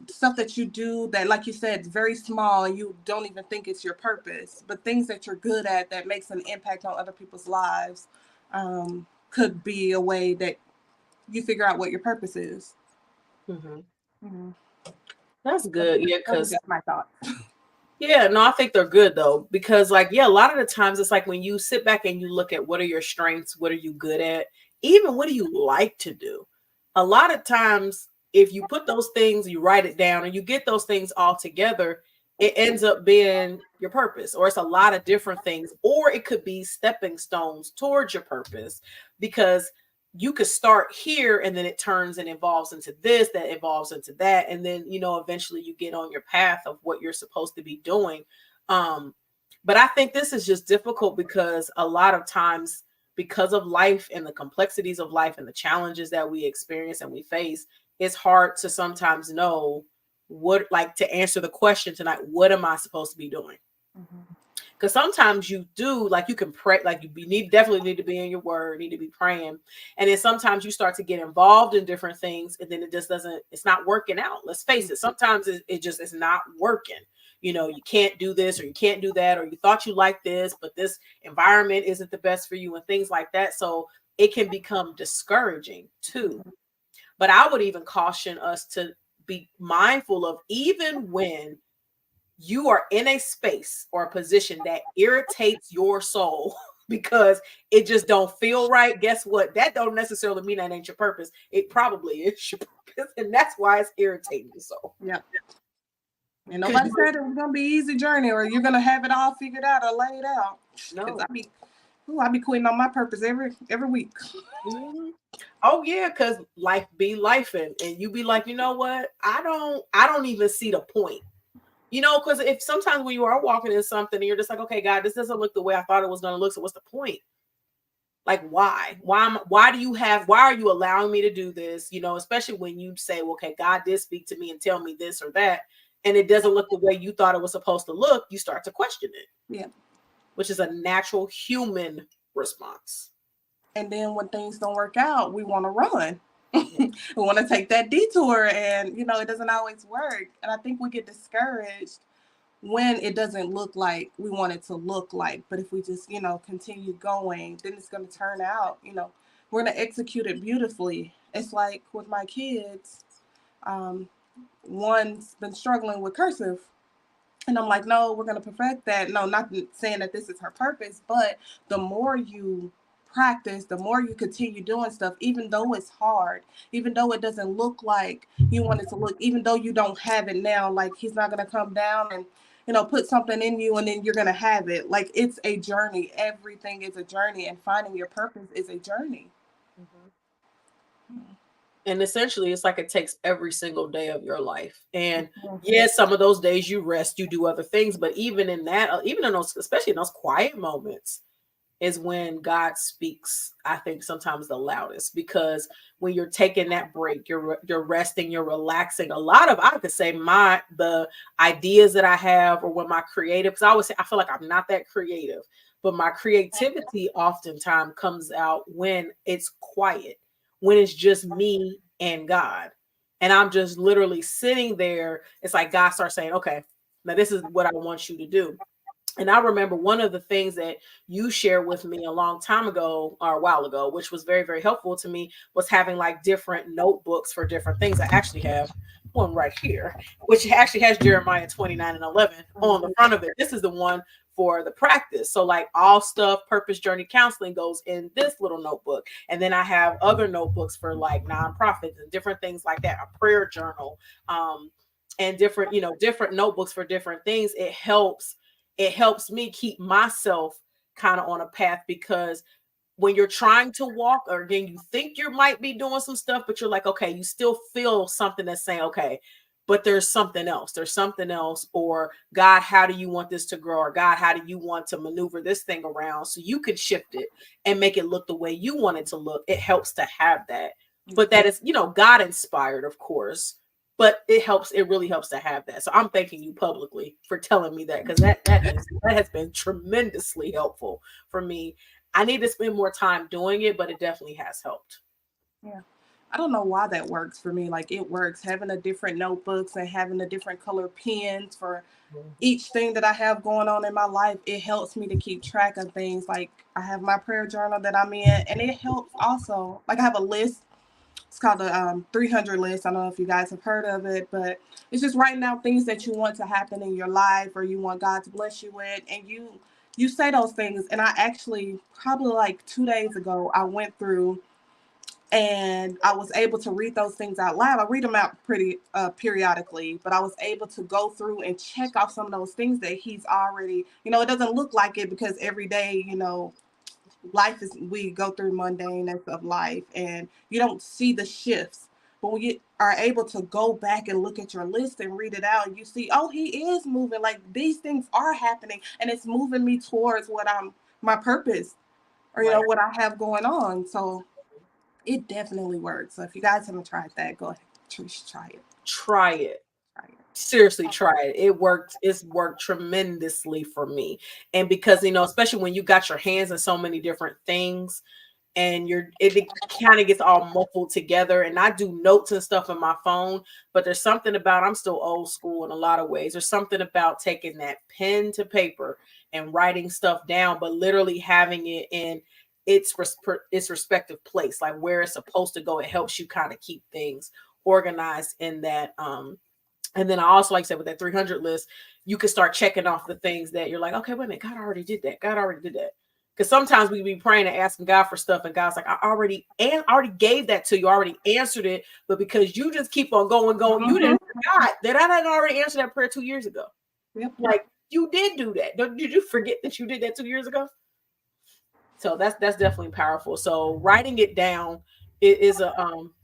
stuff that you do that, like you said, is very small and you don't even think it's your purpose, but things that you're good at that makes an impact on other people's lives, could be a way that you figure out what your purpose is. Mhm. Mhm. That's good. Yeah, Those are because just my thoughts. yeah, no, I think they're good though, because like, yeah, a lot of the times it's like when you sit back and you look at what are your strengths, what are you good at, even what do you like to do. A lot of times, if you put those things, you write it down and you get those things all together, it ends up being your purpose, or it's a lot of different things, or it could be stepping stones towards your purpose, because you could start here and then it turns and evolves into this, that evolves into that, and then eventually you get on your path of what you're supposed to be doing. um but I think this is just difficult because a lot of times, because of life and the complexities of life and the challenges that we experience and we face, it's hard to sometimes know what, like, to answer the question tonight, what am I supposed to be doing? Mhm. Because sometimes you do, like, you can pray, like you need, definitely need to be in your word, need to be praying, and then sometimes you start to get involved in different things and then it just doesn't, it's not working out. Let's face it, sometimes it just is not working. You can't do this or you can't do that, or you thought you liked this but this environment isn't the best for you and things like that, so it can become discouraging too. But I would even caution us to be mindful of, even when you are in a space or a position that irritates your soul because it just don't feel right, guess what, that don't necessarily mean that ain't your purpose. It probably is your purpose, and that's why it's irritating you so. Yep. And Because nobody said it was gonna be an easy journey, or you're gonna have it all figured out or laid out. Because no. I be quitting on my purpose every week. Mhm. Oh yeah, because life be life, and you be like, you know what, I don't even see the point. Because if sometimes when you are walking in something and you're just like, okay, God, this doesn't look the way I thought it was going to look, so what's the point? Like, why are you allowing me to do this? Especially when you say, well, okay, God did speak to me and tell me this or that, and it doesn't look the way you thought it was supposed to look, you start to question it, Yeah. which is a natural human response. And then when things don't work out, we want to run. We want to take that detour, and it doesn't always work. And I think we get discouraged when it doesn't look like we want it to look like. But if we just, continue going, then it's going to turn out, we're going to execute it beautifully. It's like with my kids, um, one's been struggling with cursive. And I'm like, no, we're going to perfect that. No, not saying that this is her purpose, but the more you practice, the more you continue doing stuff, even though it's hard, even though it doesn't look like you want it to look, even though you don't have it now, like he's not going to come down and, put something in you and then you're going to have it. Like it's a journey. Everything is a journey, and finding your purpose is a journey. Mhm. And essentially, it's like it takes every single day of your life. And yes, some of those days you rest, you do other things, but even in that, even in those, especially in those quiet moments, is when God speaks, I think sometimes the loudest, because when you're taking that break, you're resting, you're relaxing. A lot of, I could say, the ideas that I have, or when my creative, because I always say I feel like I'm not that creative, but my creativity oftentimes comes out when it's quiet, when it's just me and God. And I'm just literally sitting there. It's like God starts saying, okay, now this is what I want you to do. And I remember one of the things that you shared with me a long time ago, or a while ago, which was very, very helpful to me, was having like different notebooks for different things. I actually have one right here, which actually has Jeremiah 29 and 11 on the front of it. This is the one for the practice. So like all stuff, purpose journey counseling goes in this little notebook. And then I have other notebooks for like nonprofits and different things like that, a prayer journal, and different, different notebooks for different things. It helps me keep myself kind of on a path, because when you're trying to walk, or again, you think you might be doing some stuff, but you're like, okay, you still feel something that's saying, okay, but there's something else. There's something else. Or God, how do you want this to grow? Or God, how do you want to maneuver this thing around so you can shift it and make it look the way you want it to look? It helps to have that. But that is, God inspired, of course. But it really helps to have that. So I'm thanking you publicly for telling me that, because that has been tremendously helpful for me. I need to spend more time doing it, but it definitely has helped. Yeah. I don't know why that works for me. Like it works having the different notebooks and having the different color pens for Mhm. each thing that I have going on in my life. It helps me to keep track of things. Like I have my prayer journal that I'm in, and it helps also. Like I have a list. It's called the 300 list. I don't know if you guys have heard of it, but it's just writing out things that you want to happen in your life, or you want God to bless you with, and you say those things. And I actually, probably like 2 days ago, I went through and I was able to read those things out loud. I read them out pretty periodically, but I was able to go through and check off some of those things that he's already, it doesn't look like it, because every day, life is, we go through mundaneness of life and you don't see the shifts. But when you are able to go back and look at your list and read it out, and you see, oh, he is moving. Like these things are happening, and it's moving me towards my purpose, or Right. what I have going on. So it definitely works. So if you guys haven't tried that, go ahead, try it. Try it. Try it. Seriously, try it. It worked. It's worked tremendously for me. And because, especially when you got your hands in so many different things, and it kind of gets all muffled together. And I do notes and stuff on my phone, but there's something about, I'm still old school in a lot of ways. There's something about taking that pen to paper and writing stuff down, but literally having it in its respective place, like where it's supposed to go. It helps you kind of keep things organized in that. And then I also, like I said, with that 300 list, you can start checking off the things that you're like, okay, wait a minute, God already did that. God already did that. Because sometimes we be praying and asking God for stuff, and God's like, I already gave that to you, already answered it. But because you just keep on going, you didn't forgot that I had already answered that prayer 2 years ago. Yep. Like you did do that. Did you forget that you did that 2 years ago? So that's definitely powerful. So writing it down is a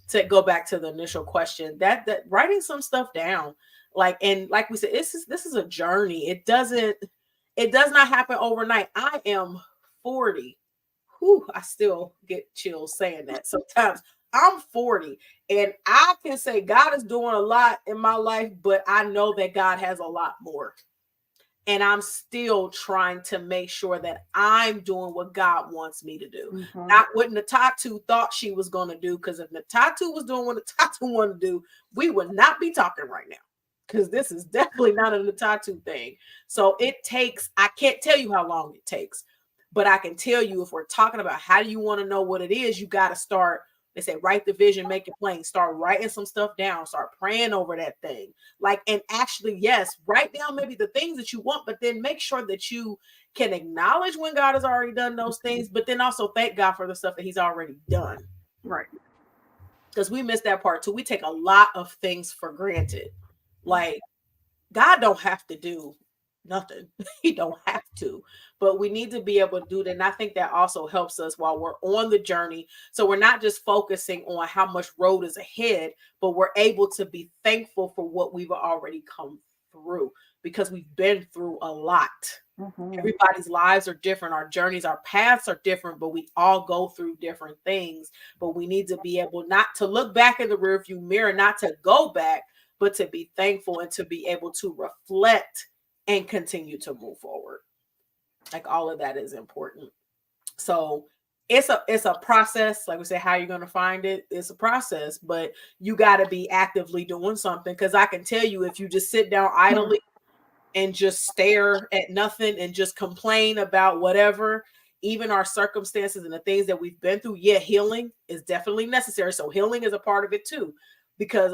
to go back to the initial question, that writing some stuff down, like we said, this is a journey. It does not happen overnight. I am 40. Whew, I still get chills saying that sometimes. I'm 40, and I can say God is doing a lot in my life, but I know that God has a lot more. And I'm still trying to make sure that I'm doing what God wants me to do. Mm-hmm. Not what Ntatu thought she was going to do. Because if Ntatu was doing what Ntatu wanted to do, we would not be talking right now. Because this is definitely not a Ntatu thing. So I can't tell you how long it takes, but I can tell you, if we're talking about how do you want to know what it is, you got to start They say, write the vision, make it plain. Start writing some stuff down. Start praying over that thing. Like, and actually, yes, write down maybe the things that you want, but then make sure that you can acknowledge when God has already done those things, but then also thank God for the stuff that he's already done. Right. Because we miss that part too. We take a lot of things for granted. Like, God don't have to do nothing. He don't have to, but we need to be able to do that. And I think that also helps us while we're on the journey. So we're not just focusing on how much road is ahead, but we're able to be thankful for what we've already come through, because we've been through a lot. Mm-hmm. Everybody's lives are different. Our journeys, our paths are different, but we all go through different things. But we need to be able not to look back in the rearview mirror, not to go back, but to be thankful and to be able to reflect and continue to move forward. Like, all of that is important. So it's a process. Like we say, how you're going to find it, it's a process, but you got to be actively doing something. Because I can tell you, if you just sit down idly and just stare at nothing and just complain about whatever, even our circumstances and the things that we've been through, yeah, healing is definitely necessary. So healing is a part of it too, because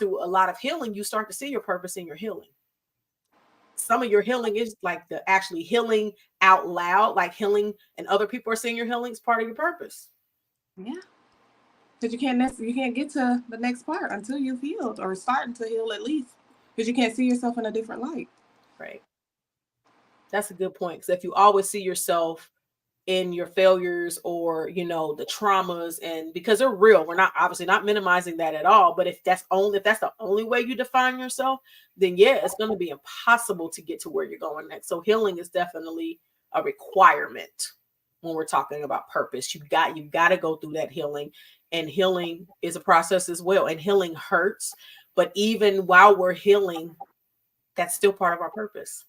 through a lot of healing, you start to see your purpose in your healing. Some of your healing is like the actually healing out loud, like healing, and other people are seeing your healing is part of your purpose. Yeah. Because you can't get to the next part until you've healed, or starting to heal at least, because you can't see yourself in a different light. Right. That's a good point. Because if you always see yourself in your failures, or the traumas, and because they're real, we're not obviously not minimizing that at all, but if that's the only way you define yourself, then yeah, it's going to be impossible to get to where you're going next. So healing is definitely a requirement when we're talking about purpose. You've got to go through that healing, and healing is a process as well, and healing hurts, but even while we're healing, that's still part of our purpose.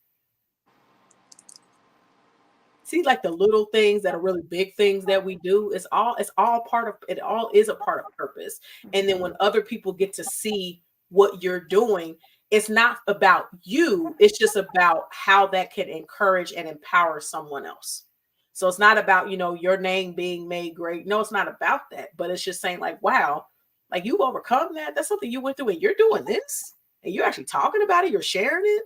See, like the little things that are really big things that we do, it's all part of it. All is a part of purpose. And then when other people get to see what you're doing, it's not about you, it's just about how that can encourage and empower someone else. So it's not about your name being made great. No, it's not about that, but it's just saying, like, wow, like, you've overcome that. That's something you went through, and you're doing this, and you're actually talking about it, you're sharing it.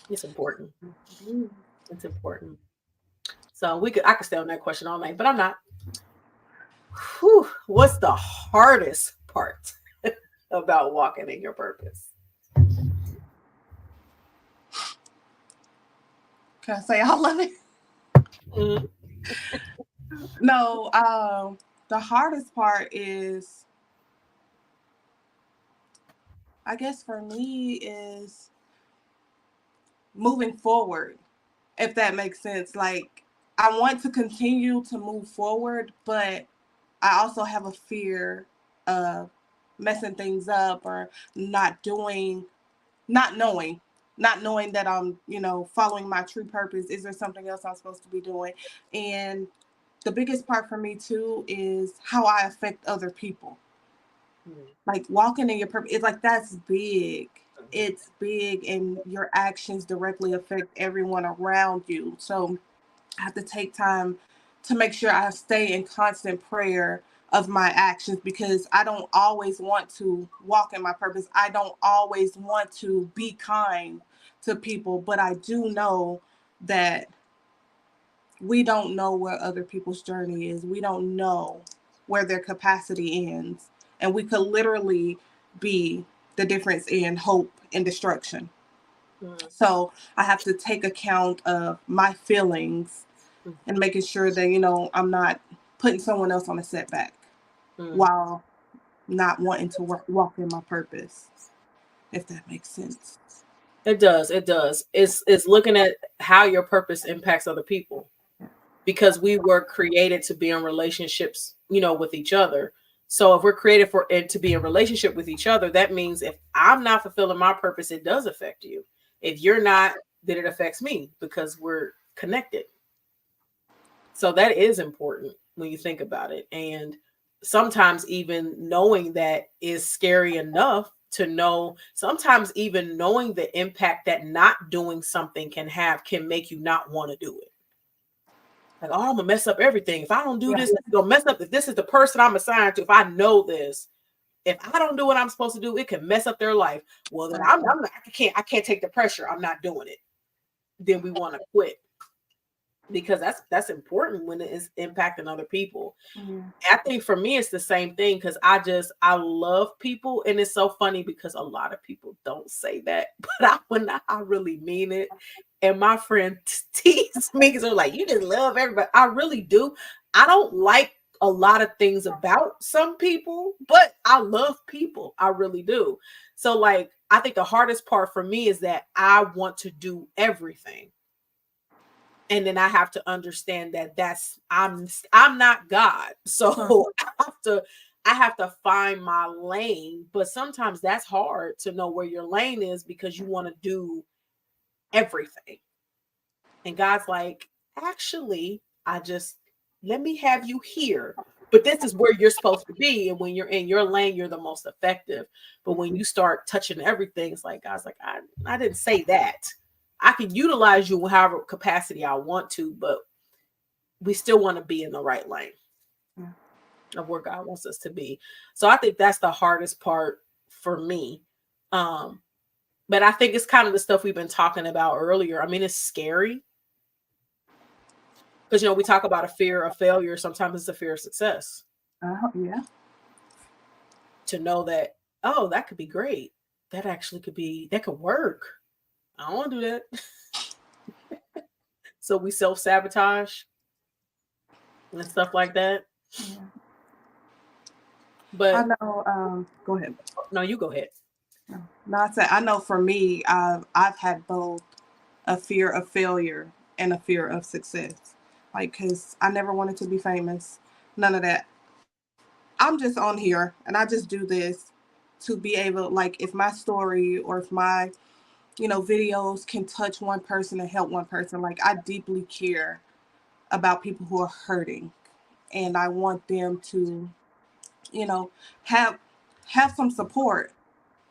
It's important. It's important. So I could stay on that question all night, but I'm not. Whew, what's the hardest part about walking in your purpose? Can I say all of it? Mm-hmm. No, the hardest part is, I guess for me, is moving forward, if that makes sense. Like, I want to continue to move forward, but I also have a fear of messing things up, or not knowing that I'm, following my true purpose. Is there something else I'm supposed to be doing? And the biggest part for me too is how I affect other people. Like, walking in your purpose, it's like, that's big. It's big, and your actions directly affect everyone around you. So I have to take time to make sure I stay in constant prayer of my actions, because I don't always want to walk in my purpose. I don't always want to be kind to people, but I do know that we don't know where other people's journey is. We don't know where their capacity ends. And we could literally be the difference in hope and destruction. So I have to take account of my feelings and making sure that, I'm not putting someone else on a setback while not wanting to walk in my purpose, if that makes sense. It does. It does. It's looking at how your purpose impacts other people, because we were created to be in relationships, with each other. So if we're created for it to be in relationship with each other, that means if I'm not fulfilling my purpose, it does affect you. If you're not, then it affects me, because we're connected. So that is important when you think about it. And sometimes even knowing that is scary enough to know. Sometimes even knowing the impact that not doing something can make you not want to do it. Like, oh, I'm gonna mess up everything. If I don't do Yeah. this, it's gonna mess up. If this is the person I'm assigned to, if I know this, if I don't do what I'm supposed to do, it can mess up their life. Well, then I'm not, I can't take the pressure. I'm not doing it. Then we want to quit because that's important when it is impacting other people. Yeah. I think for me it's the same thing because I love people, and it's so funny because a lot of people don't say that, but when I really mean it. And my friend tease me because they're like, "You just love everybody." I really do. I don't like a lot of things about some people, but I love people. I really do. So like, I think the hardest part for me is that I want to do everything, and then I have to understand that I'm not God. So I have to find my lane, but sometimes that's hard to know where your lane is because you want to do everything. And God's like, actually, I just let me have you here. But this is where you're supposed to be. And when you're in your lane, you're the most effective. But when you start touching everything, it's like God's like, I didn't say that. I can utilize you in however capacity I want to, but we still want to be in the right lane of where God wants us to be. So I think that's the hardest part for me. But I think it's kind of the stuff we've been talking about earlier. I mean, it's scary because we talk about a fear of failure. Sometimes it's a fear of success. Yeah. To know that, oh, that could be great. That could work. I don't want to do that. So we self-sabotage and stuff like that. Yeah. I But know. Go ahead. no, you go ahead. No, I said I know. For me, I've had both a fear of failure and a fear of success. Like, cause I never wanted to be famous. None of that. I'm just on here and I just do this to be able, like, if my story or if my videos can touch one person and help one person, like, I deeply care about people who are hurting, and I want them to, you know, have some support.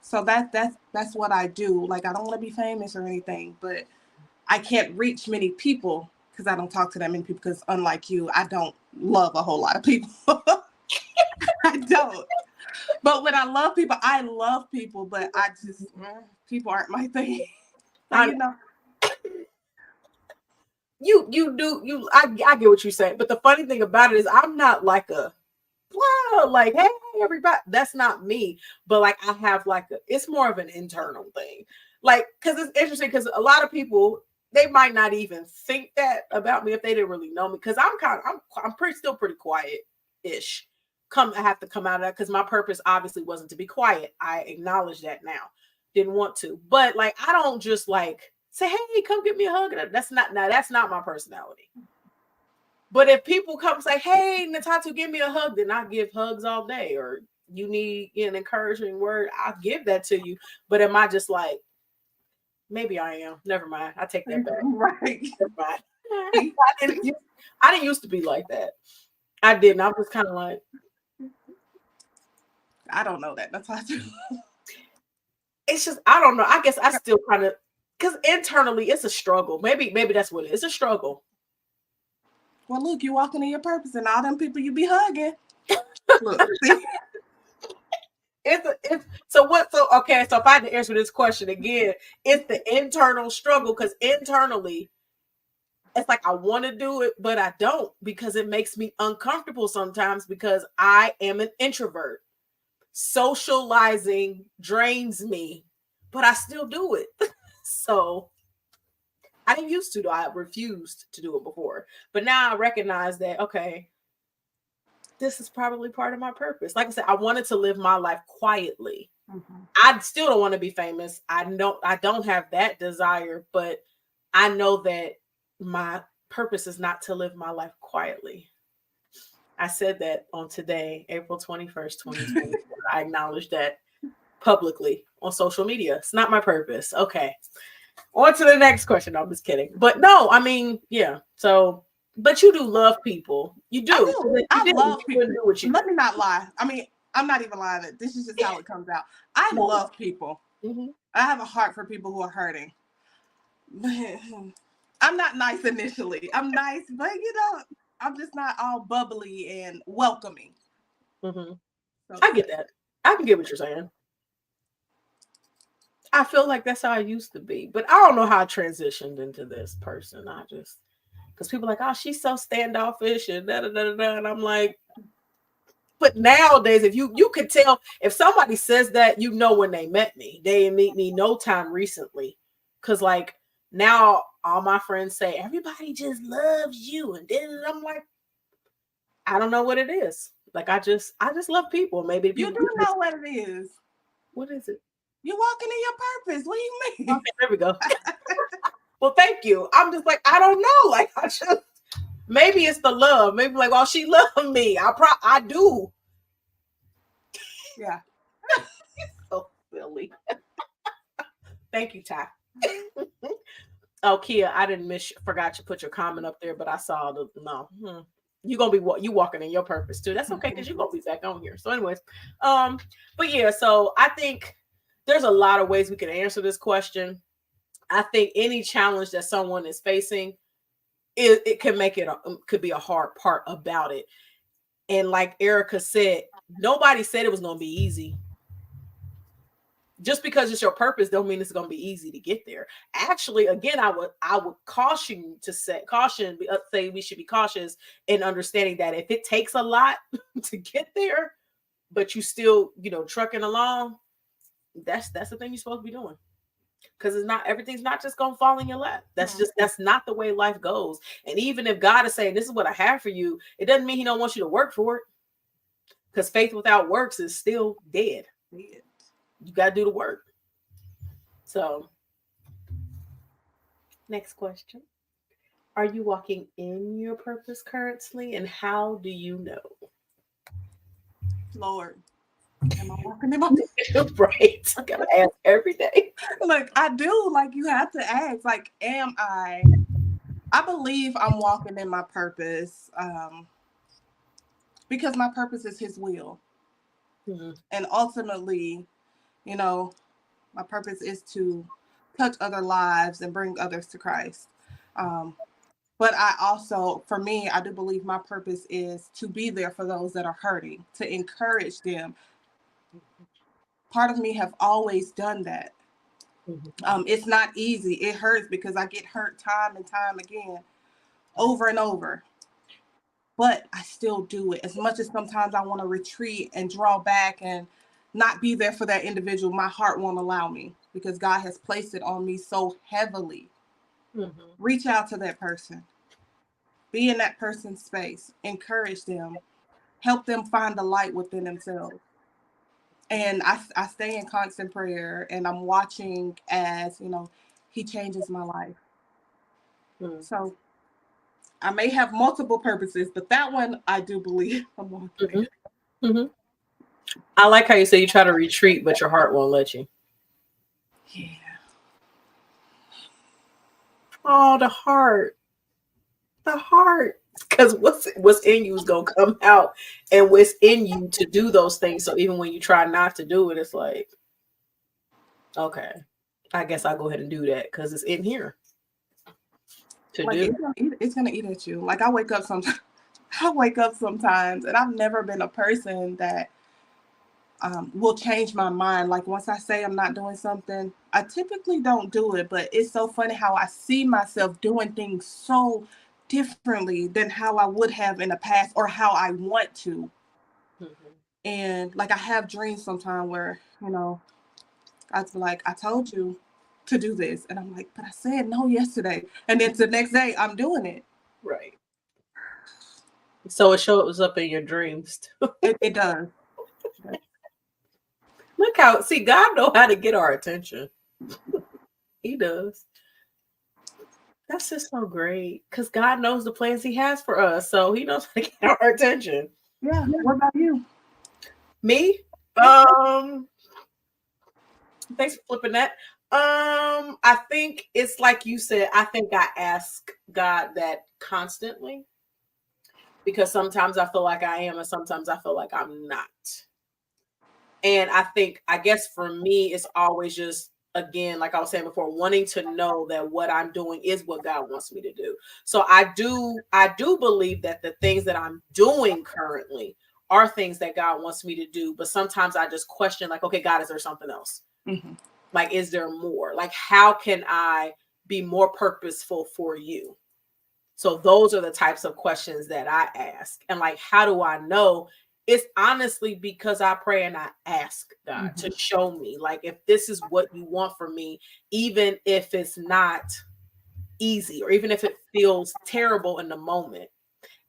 So that's what I do. Like, I don't want to be famous or anything, but I can't reach many people because I don't talk to that many people. Because unlike you, I don't love a whole lot of people. I don't. But when I love people, but I just people aren't my thing. So I I get what you're saying, but the funny thing about it is I'm not like a wow, like, hey, everybody. That's not me. But like, I have like it's more of an internal thing. Like, because it's interesting because a lot of people they might not even think that about me if they didn't really know me. Because I'm pretty still pretty quiet ish. I have to come out of that because my purpose obviously wasn't to be quiet. I acknowledge that now. Didn't want to, but like I don't just like say, hey, come give me a hug. That's not my personality. But if people come say, hey, Ntatu, give me a hug, then I give hugs all day. Or you need an encouraging word, I'll give that to you. But am I just like, maybe I am. Never mind. I take that back. right. Never mind. I didn't used to be like that. I didn't. I was kind of like, I don't know that. That's how I do. it's just, I don't know. I guess I still kind of, because internally it's a struggle. Maybe that's what it is. It's a struggle. Well, look, you walking in your purpose, and all them people you be hugging. Look, see? So if I had to answer this question again, it's the internal struggle because internally it's like I want to do it, but I don't because it makes me uncomfortable sometimes because I am an introvert. Socializing drains me, but I still do it. So I didn't used to, though. I refused to do it before. But now I recognize that, okay, this is probably part of my purpose. Like I said, I wanted to live my life quietly. Mm-hmm. I still don't want to be famous. I don't have that desire, but I know that my purpose is not to live my life quietly. I said that on today, April 21st, 2024. I acknowledge that publicly on social media. It's not my purpose. Okay. On to the next question. No, I'm just kidding. But no, I mean, yeah. So, but you do love people. You do. I love people. Let me not lie. I mean, I'm not even lying. This is just how it comes out. I love people. Mm-hmm. I have a heart for people who are hurting. I'm not nice initially. I'm nice, but I'm just not all bubbly and welcoming. Mm-hmm. So I yeah. get that. I can get what you're saying. I feel like that's how I used to be, but I don't know how I transitioned into this person. I just because people are like, oh, she's so standoffish and da da da da, da. And I'm like, but nowadays, if you could tell if somebody says that, you know when they met me, they didn't meet me no time recently, because like now all my friends say everybody just loves you, and then I'm like, I don't know what it is. Like I just love people. Maybe the You people do know what it is. what is it? You're walking in your purpose. What do you mean? Okay, there we go. Well, thank you. I'm just like I don't know. Like I just maybe it's the love. Maybe like, well, she loved me. I do. Yeah. So silly. Thank you, Ty. Oh, Kia, I didn't forgot you put your comment up there, but I saw the no. You gonna be you walking in your purpose too. That's okay because you're gonna be back on here. So, anyways, um, but yeah, so I think there's a lot of ways we can answer this question. I think any challenge that someone is facing, it can make it could be a hard part about it. And like Erica said, nobody said it was gonna be easy. Just because it's your purpose don't mean it's going to be easy to get there. Actually, again, I would caution you to say we should be cautious in understanding that if it takes a lot to get there, but you still trucking along, that's the thing you're supposed to be doing. Because it's not everything's not just gonna fall in your lap. That's not the way life goes. And even if God is saying this is what I have for you, it doesn't mean He don't want you to work for it. Because faith without works is still dead. You got to do the work. So, next question. Are you walking in your purpose currently? And how do you know? Lord, am I walking in my Right. I gotta ask every day. Look, I do. Like, you have to ask, like, am I believe I'm walking in my purpose, because my purpose is His will. Mm-hmm. And ultimately, you know, my purpose is to touch other lives and bring others to Christ. Um, but I also, for me, I do believe my purpose is to be there for those that are hurting, to encourage them. Part of me have always done that. Mm-hmm. It's not easy. It hurts because I get hurt time and time again, over and over. But I still do it. As much as sometimes I want to retreat and draw back and not be there for that individual, my heart won't allow me because God has placed it on me so heavily. Mm-hmm. Reach out to that person, be in that person's space, encourage them, help them find the light within themselves. And I stay in constant prayer and I'm watching as, He changes my life. Mm-hmm. So I may have multiple purposes, but that one I do believe I'm walking in. Mm-hmm. Mm-hmm. I like how you say you try to retreat, but your heart won't let you. Yeah. Oh, the heart. The heart. Because what's in you is gonna come out, and what's in you to do those things. So even when you try not to do it, it's like, okay, I guess I'll go ahead and do that because it's in here to Like do. it's gonna eat at you. Like I wake up sometimes. I wake up sometimes, and I've never been a person that will change my mind. Like once I say I'm not doing something, I typically don't do it. But it's so funny how I see myself doing things so differently than how I would have in the past or how I want to. Mm-hmm. And like I have dreams sometimes where I'd be like, I told you to do this, and I'm like, but I said no yesterday, and then the next day I'm doing it. Right. So it shows up in your dreams too. It does. Look how see God know how to get our attention. He does. That's just so great because God knows the plans He has for us, so He knows how to get our attention. Yeah. What about you? Me, Yeah. thanks for flipping that. I think it's like you said. I think I ask God that constantly because sometimes I feel like I am, and sometimes I feel like I'm not. And I guess for me, it's always just again, like I was saying before, wanting to know that what I'm doing is what God wants me to do. So I do believe that the things that I'm doing currently are things that God wants me to do. But sometimes I just question, like, okay, God, is there something else? Mm-hmm. Like, is there more? Like, how can I be more purposeful for you? So those are the types of questions that I ask. And like, how do I know? It's honestly because I pray and I ask God to show me, like, if this is what you want for me, even if it's not easy or even if it feels terrible in the moment.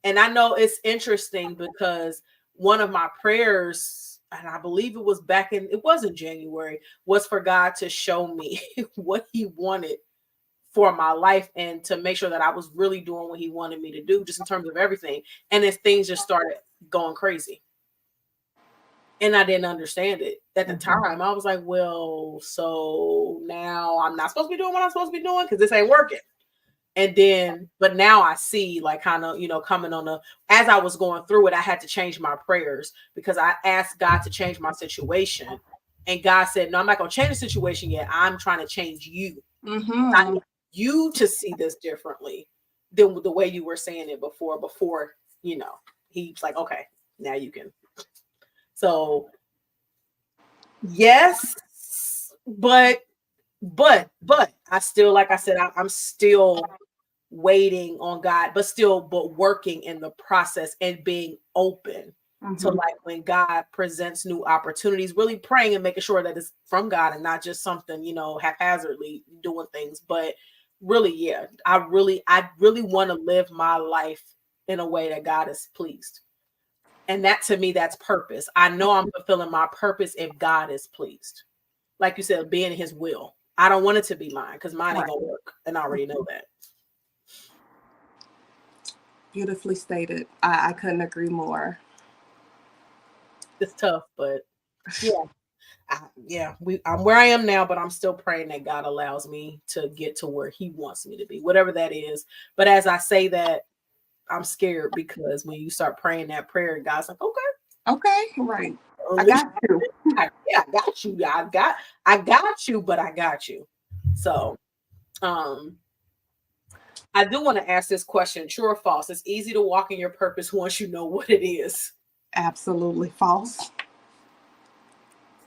And I know it's interesting because one of my prayers, and I believe it was in January, was for God to show me what he wanted for my life and to make sure that I was really doing what he wanted me to do, just in terms of everything. And then things just started going crazy. And I didn't understand it at the time. I was like, well, so now I'm not supposed to be doing what I'm supposed to be doing because this ain't working. And then, but now I see, like, kind of, coming on as I was going through it, I had to change my prayers because I asked God to change my situation. And God said, no, I'm not going to change the situation yet. I'm trying to change you. I need you to see this differently than the way you were saying it before, he's like, okay, now you can. So yes, but I still, like I said, I'm still waiting on God, but working in the process and being open to, like, when God presents new opportunities, really praying and making sure that it's from God and not just something, haphazardly doing things. But really, yeah, I really want to live my life in a way that God is pleased. And that, to me, that's purpose. I know I'm fulfilling my purpose if God is pleased. Like you said, being in his will. I don't want it to be mine because mine ain't gonna work. And I already know that. Beautifully stated. I couldn't agree more. It's tough, but yeah, I'm where I am now, but I'm still praying that God allows me to get to where he wants me to be, whatever that is. But as I say that, I'm scared because when you start praying that prayer, God's like, okay, right. I got you. I got you. I got you, but I got you. So, I do want to ask this question: true or false? It's easy to walk in your purpose once you know what it is. Absolutely false.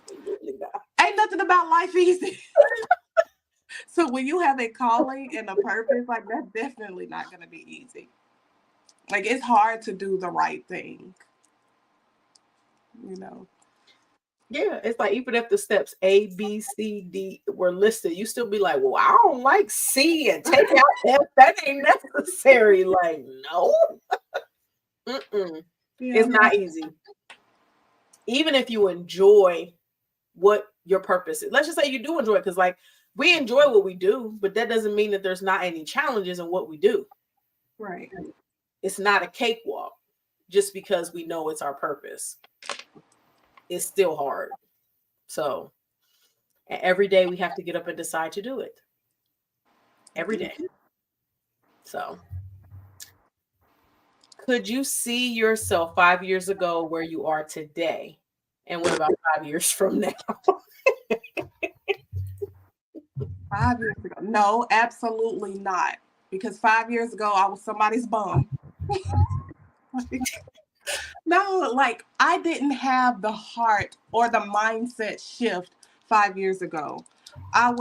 Absolutely not. Ain't nothing about life easy. So when you have a calling and a purpose, like, that's definitely not going to be easy. Like, it's hard to do the right thing. Yeah, it's like, even if the steps A, B, C, D were listed, you still be like, well, I don't like C and take out F. That ain't necessary. Like, no. It's not easy. Even if you enjoy what your purpose is. Let's just say you do enjoy it, because, like, we enjoy what we do, but that doesn't mean that there's not any challenges in what we do. Right. It's not a cakewalk just because we know it's our purpose. It's still hard. So every day we have to get up and decide to do it. Every day. So could you see yourself 5 years ago where you are today? And what about 5 years from now? 5 years ago? No, absolutely not. Because 5 years ago, I was somebody's bum. No, like, I didn't have the heart or the mindset shift 5 years ago. I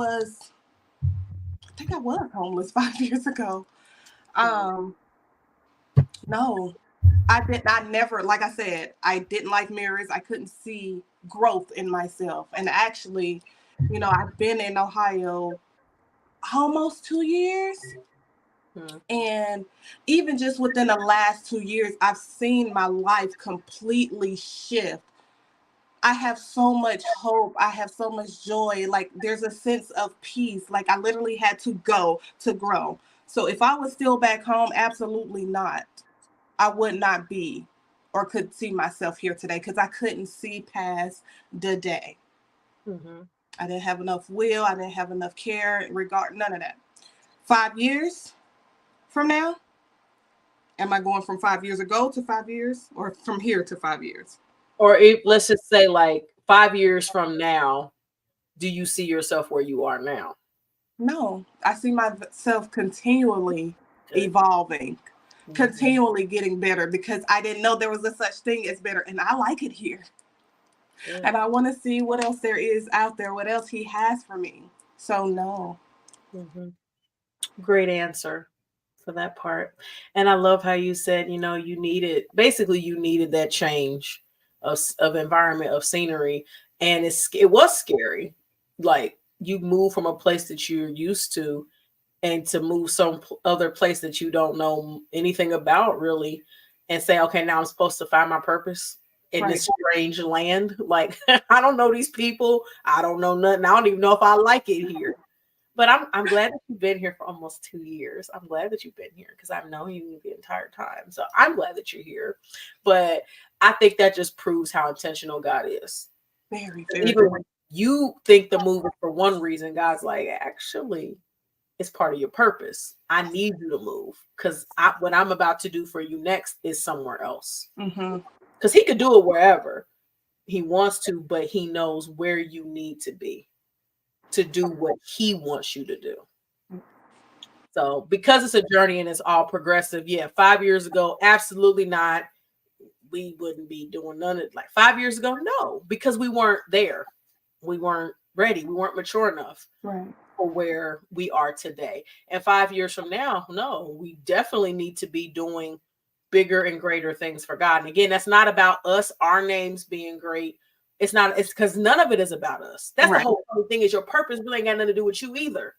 think I was homeless 5 years ago. No, I never, like I said, I didn't like mirrors. I couldn't see growth in myself. And actually, I've been in Ohio almost 2 years. And even just within the last 2 years, I've seen my life completely shift. I have so much hope. I have so much joy. Like, there's a sense of peace. Like, I literally had to go to grow. So if I was still back home, absolutely not. I would not be or could see myself here today, because I couldn't see past the day. I didn't have enough will. I didn't have enough care, regard, none of that. 5 years from now, am I going from 5 years ago to 5 years, or from here to 5 years? Or let's just say, like, 5 years from now, do you see yourself where you are now? No, I see myself continually Good. evolving, Mhm. continually getting better because I didn't know there was a such thing as better. And I like it here. Good. And I want to see what else there is out there, what else he has for me. So, no. Mhm. Great answer for that part. And I love how you said, you needed basically you needed that change of environment, of scenery, and it was scary. Like you move from a place that you're used to and to move other place that you don't know anything about really and say, okay, now I'm supposed to find my purpose in Right. this strange land. Like I don't know these people. I don't know nothing. I don't even know if I like it here. But I'm glad that you've been here for almost 2 years. I'm glad that you've been here because I've known you the entire time. So I'm glad that you're here. But I think that just proves how intentional God is. Very, very. Even when you think the move is for one reason, God's like, actually, it's part of your purpose. I need you to move because what I'm about to do for you next is somewhere else. Mm-hmm. Because He could do it wherever He wants to, but He knows where you need to be to do what He wants you to do. So because it's a journey and it's all progressive, yeah, 5 years ago, absolutely not. We wouldn't be doing none of it. Like 5 years ago, no, because we weren't there. We weren't ready. We weren't mature enough Right. for where we are today. And 5 years from now, no, we definitely need to be doing bigger and greater things for God. And again, that's not about us, our names being great. It's not, it's because none of it is about us. That's the Right. whole funny thing is your purpose really ain't got nothing to do with you either.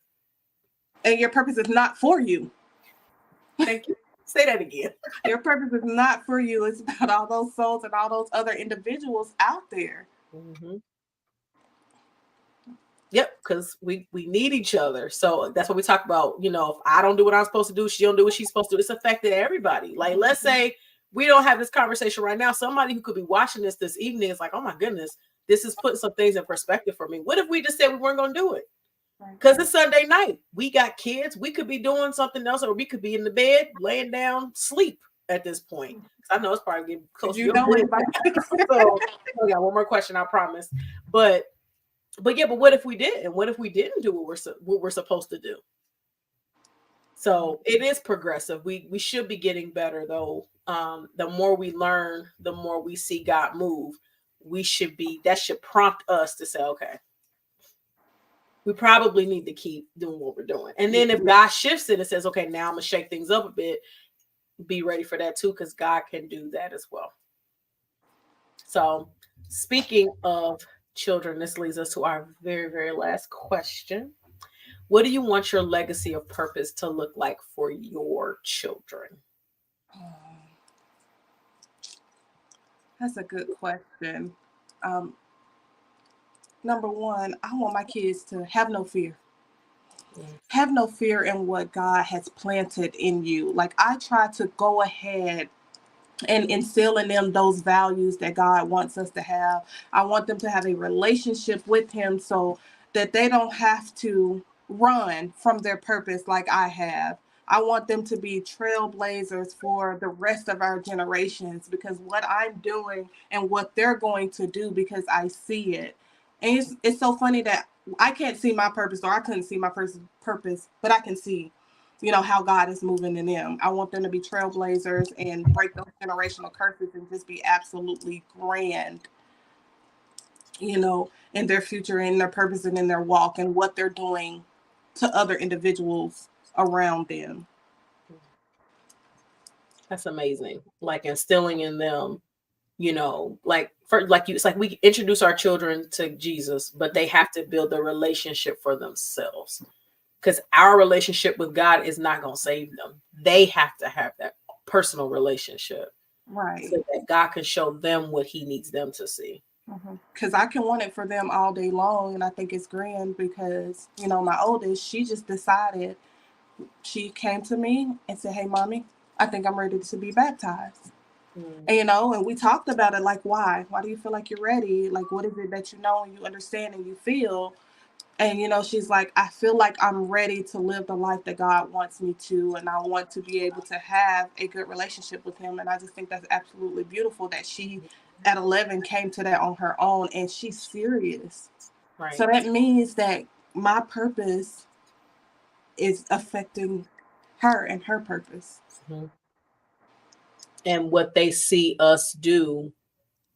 And your purpose is not for you. Thank you. Say that again. Your purpose is not for you. It's about all those souls and all those other individuals out there. Mm-hmm. Yep, because we need each other. So that's what we talk about. If I don't do what I'm supposed to do, she don't do what she's supposed to do. It's affected everybody. Like, let's say we don't have this conversation right now. Somebody who could be watching this evening is like, oh my goodness, this is putting some things in perspective for me. What if we just said we weren't going to do it? Because it's Sunday night. We got kids. We could be doing something else, or we could be in the bed, laying down, sleep at this point. I know it's probably getting close to You your know it. bedtime. So I got one more question, I promise. But yeah, but what if we didn't? What if we didn't do what we're supposed to do? So it is progressive. We should be getting better though. The more we learn, the more we see God move. That should prompt us to say, okay, we probably need to keep doing what we're doing. And then if God shifts it and says, okay, now I'm gonna shake things up a bit, be ready for that too, because God can do that as well. So speaking of children, this leads us to our very, very last question. What do you want your legacy of purpose to look like for your children? That's a good question. Um, Number one, I want my kids to have no fear. Mm. Have no fear in what God has planted in you. Like, I try to go ahead and instill in them those values that God wants us to have. I want them to have a relationship with Him so that they don't have to run from their purpose like I have. I want them to be trailblazers for the rest of our generations because what I'm doing and what they're going to do because I see it. And it's so funny that I can't see my purpose or I couldn't see my purpose, but I can see how God is moving in them. I want them to be trailblazers and break those generational curses and just be absolutely grand, in their future, in their purpose, and in their walk and what they're doing to other individuals around them. That's amazing. Like instilling in them, like for like you, it's like we introduce our children to Jesus, but they have to build a relationship for themselves. Because our relationship with God is not going to save them. They have to have that personal relationship Right. so that God can show them what He needs them to see. Because I can want it for them all day long. And I think it's grand because, my oldest, she just decided, she came to me and said, "Hey, mommy, I think I'm ready to be baptized." Mm. And we talked about it, like, why? Why do you feel like you're ready? Like, what is it that you know and you understand and you feel? And, she's like, I feel like I'm ready to live the life that God wants me to. And I want to be able to have a good relationship with Him. And I just think that's absolutely beautiful that she, at 11, came to that on her own. And she's serious. So that means that my purpose is affecting her and her purpose. Mm-hmm. And what they see us do,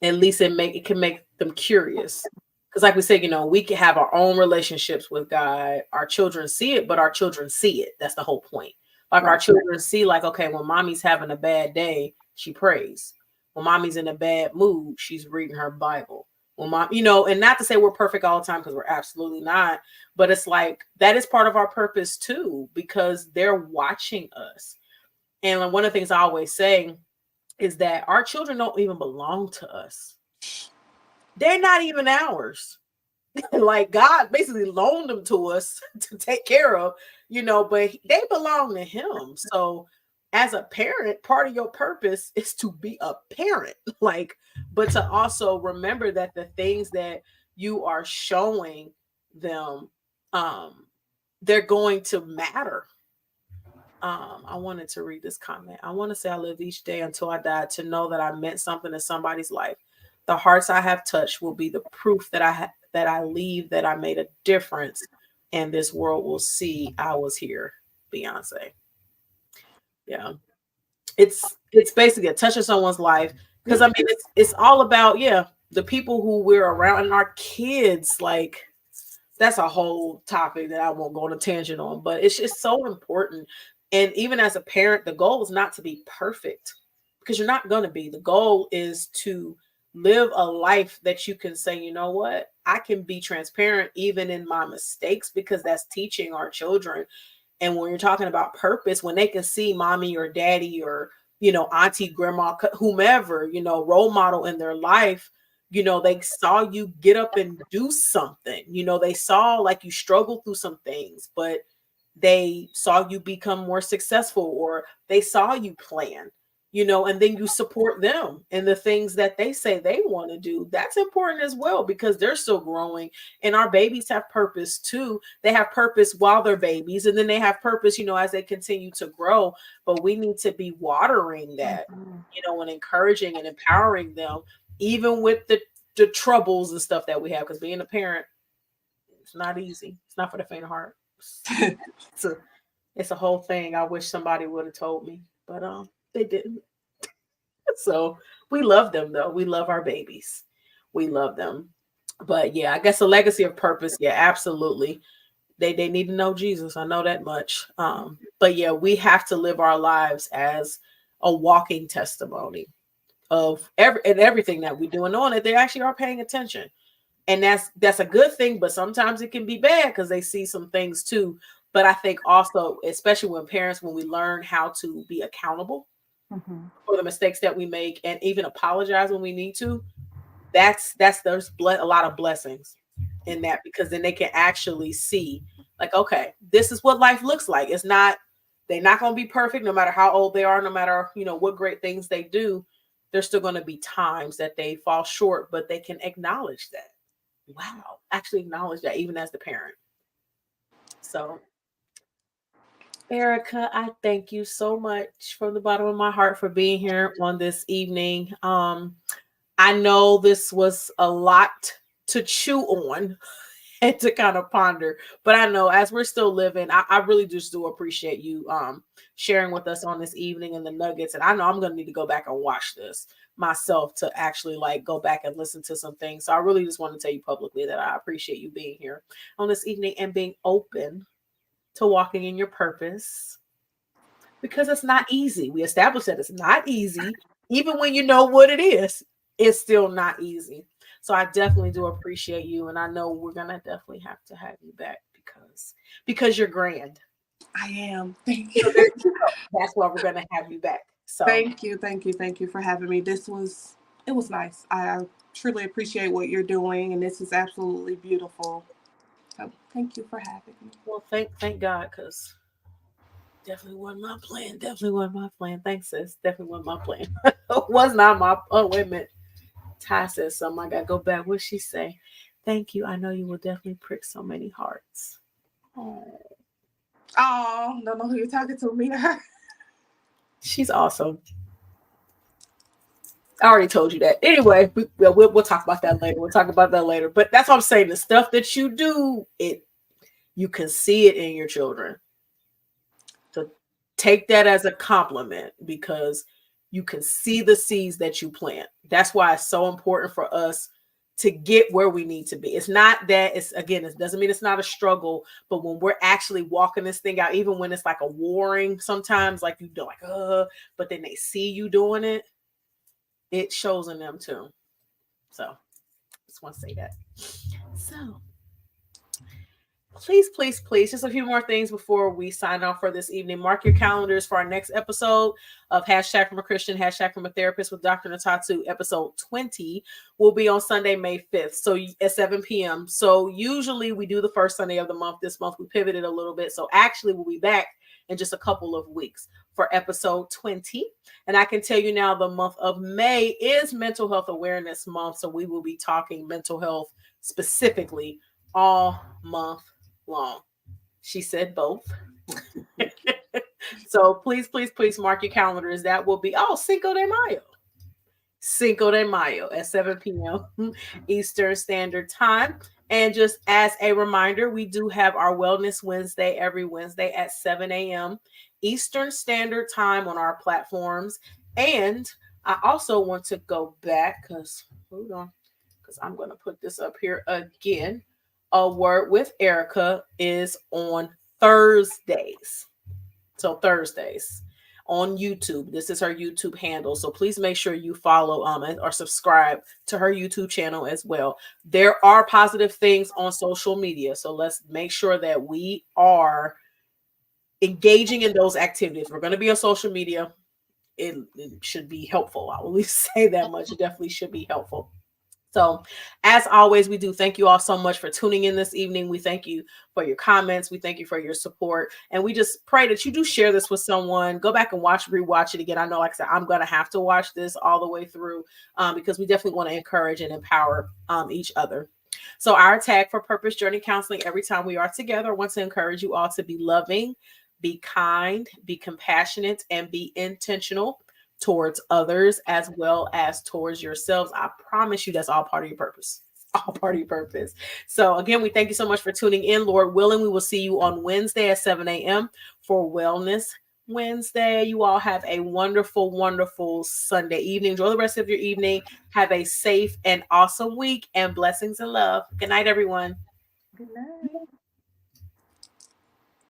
at least it can make them curious. Because like we said, we can have our own relationships with God. Our children see it, but our children see it. That's the whole point. Like our children see, like, okay, when mommy's having a bad day, she prays. When mommy's in a bad mood, she's reading her Bible. When mom, and not to say we're perfect all the time, because we're absolutely not, but it's like that is part of our purpose too, because they're watching us. And one of the things I always say is that our children don't even belong to us. They're not even ours. Like God basically loaned them to us to take care of, but they belong to him. So as a parent, part of your purpose is to be a parent, but to also remember that the things that you are showing them, they're going to matter. I wanted to read this comment. I want to say I live each day until I die to know that I meant something in somebody's life. The hearts I have touched will be the proof that I leave, that I made a difference, and this world will see I was here. Beyonce. Yeah, it's basically a touch of someone's life, because I mean it's all about the people who we're around and our kids. Like that's a whole topic that I won't go on a tangent on, but it's just so important. And even as a parent, the goal is not to be perfect, because you're not going to be. The goal is to live a life that you can say, you know what, I can be transparent even in my mistakes, because that's teaching our children. And when you're talking about purpose, when they can see mommy or daddy or, auntie, grandma, whomever, role model in their life, they saw you get up and do something, they saw like you struggle through some things, but they saw you become more successful, or they saw you plan, and then you support them in the things that they say they want to do. That's important as well, because they're still growing, and our babies have purpose too. They have purpose while they're babies, and then they have purpose, as they continue to grow. But we need to be watering that, and encouraging and empowering them, even with the troubles and stuff that we have, because being a parent, it's not easy. It's not for the faint of heart. It's a it's a whole thing. I wish somebody would have told me, but they didn't. So we love them though. We love our babies. We love them. But yeah, I guess a legacy of purpose. Yeah, absolutely. They need to know Jesus. I know that much. But yeah, we have to live our lives as a walking testimony of everything that we do, and knowing that they actually are paying attention. And that's a good thing, but sometimes it can be bad because they see some things too. But I think also, especially when we learn how to be accountable for the mistakes that we make, and even apologize when we need to, there's a lot of blessings in that, because then they can actually see, like, okay, this is what life looks like. They're not going to be perfect, no matter how old they are, no matter what great things they do. There's still going to be times that they fall short, but they can acknowledge that. Wow, actually acknowledge that even as the parent. So Erica, I thank you so much from the bottom of my heart for being here on this evening. I know this was a lot to chew on and to kind of ponder, but I know as we're still living, I really just do appreciate you sharing with us on this evening and the nuggets. And I know I'm gonna need to go back and watch this myself to actually like go back and listen to some things. So I really just want to tell you publicly that I appreciate you being here on this evening and being open to walking in your purpose, because it's not easy. We established that it's not easy. Even when you know what it is, it's still not easy. So I definitely do appreciate you, and I know we're gonna definitely have to have you back because you're grand. I am. Thank you. That's why we're gonna have you back. So Thank you. Thank you. Thank you for having me. It was nice. I truly appreciate what you're doing, and this is absolutely beautiful. So thank you for having me. well, thank God, because definitely wasn't my plan. Definitely wasn't my plan. Thanks, sis. Definitely wasn't my plan. Was not my. Oh wait a minute. Ty says something. I gotta go back. What she say? Thank you. I know you will definitely prick so many hearts. Oh, Oh, don't know who you're talking to, me or her. she's awesome. I already told you that. Anyway, we'll talk about that later. We'll talk about that later. But that's what I'm saying. The stuff that you do, you can see it in your children. So take that as a compliment because you can see the seeds that you plant. That's why it's so important for us to get where we need to be. It's not that it's again, it doesn't mean it's not a struggle, but when we're actually walking this thing out, even when it's like a warring, sometimes like you do like, but then they see you doing it, it shows in them too. So just want to say that. So please, please, please, just a few more things before we sign off for this evening. Mark your calendars for our next episode of Hashtag from a Christian, Hashtag from a Therapist with Dr. Ntatu. Episode 20 will be on Sunday, May 5th, so at 7 p.m. So usually we do the first Sunday of the month. This month we pivoted a little bit. So actually we'll be back in just a couple of weeks for episode 20. And I can tell you now the month of May is Mental Health Awareness Month. So we will be talking mental health specifically all month long. She said both. So please, please, please mark your calendars. That will be Cinco de Mayo. Cinco de Mayo at 7 p.m. Eastern Standard Time. And just as a reminder, we do have our Wellness Wednesday every Wednesday at 7 a.m. Eastern Standard Time on our platforms. And I also want to go back because, hold on, because I'm going to put this up here again. A Word with Erica is on Thursdays. So Thursdays on YouTube. This is her YouTube handle. So please make sure you follow or subscribe to her YouTube channel as well. There are positive things on social media. So let's make sure that we are engaging in those activities. We're going to be on social media. It should be helpful. I will at least say that much. It definitely should be helpful. So, as always, we do thank you all so much for tuning in this evening. We thank you for your comments. We thank you for your support. And we just pray that you do share this with someone. Go back and rewatch it again. I know, like I said, I'm going to have to watch this all the way through because we definitely want to encourage and empower each other. So, our tag for Purpose Journey Counseling every time we are together, I want to encourage you all to be loving, be kind, be compassionate, and be intentional towards others as well as towards yourselves. I promise you that's all part of your purpose. All part of your purpose. So again, we thank you so much for tuning in. Lord willing, we will see you on Wednesday at 7 a.m. for Wellness Wednesday. You all have a wonderful, wonderful Sunday evening. Enjoy the rest of your evening. Have a safe and awesome week and blessings and love. Good night, everyone. Good night.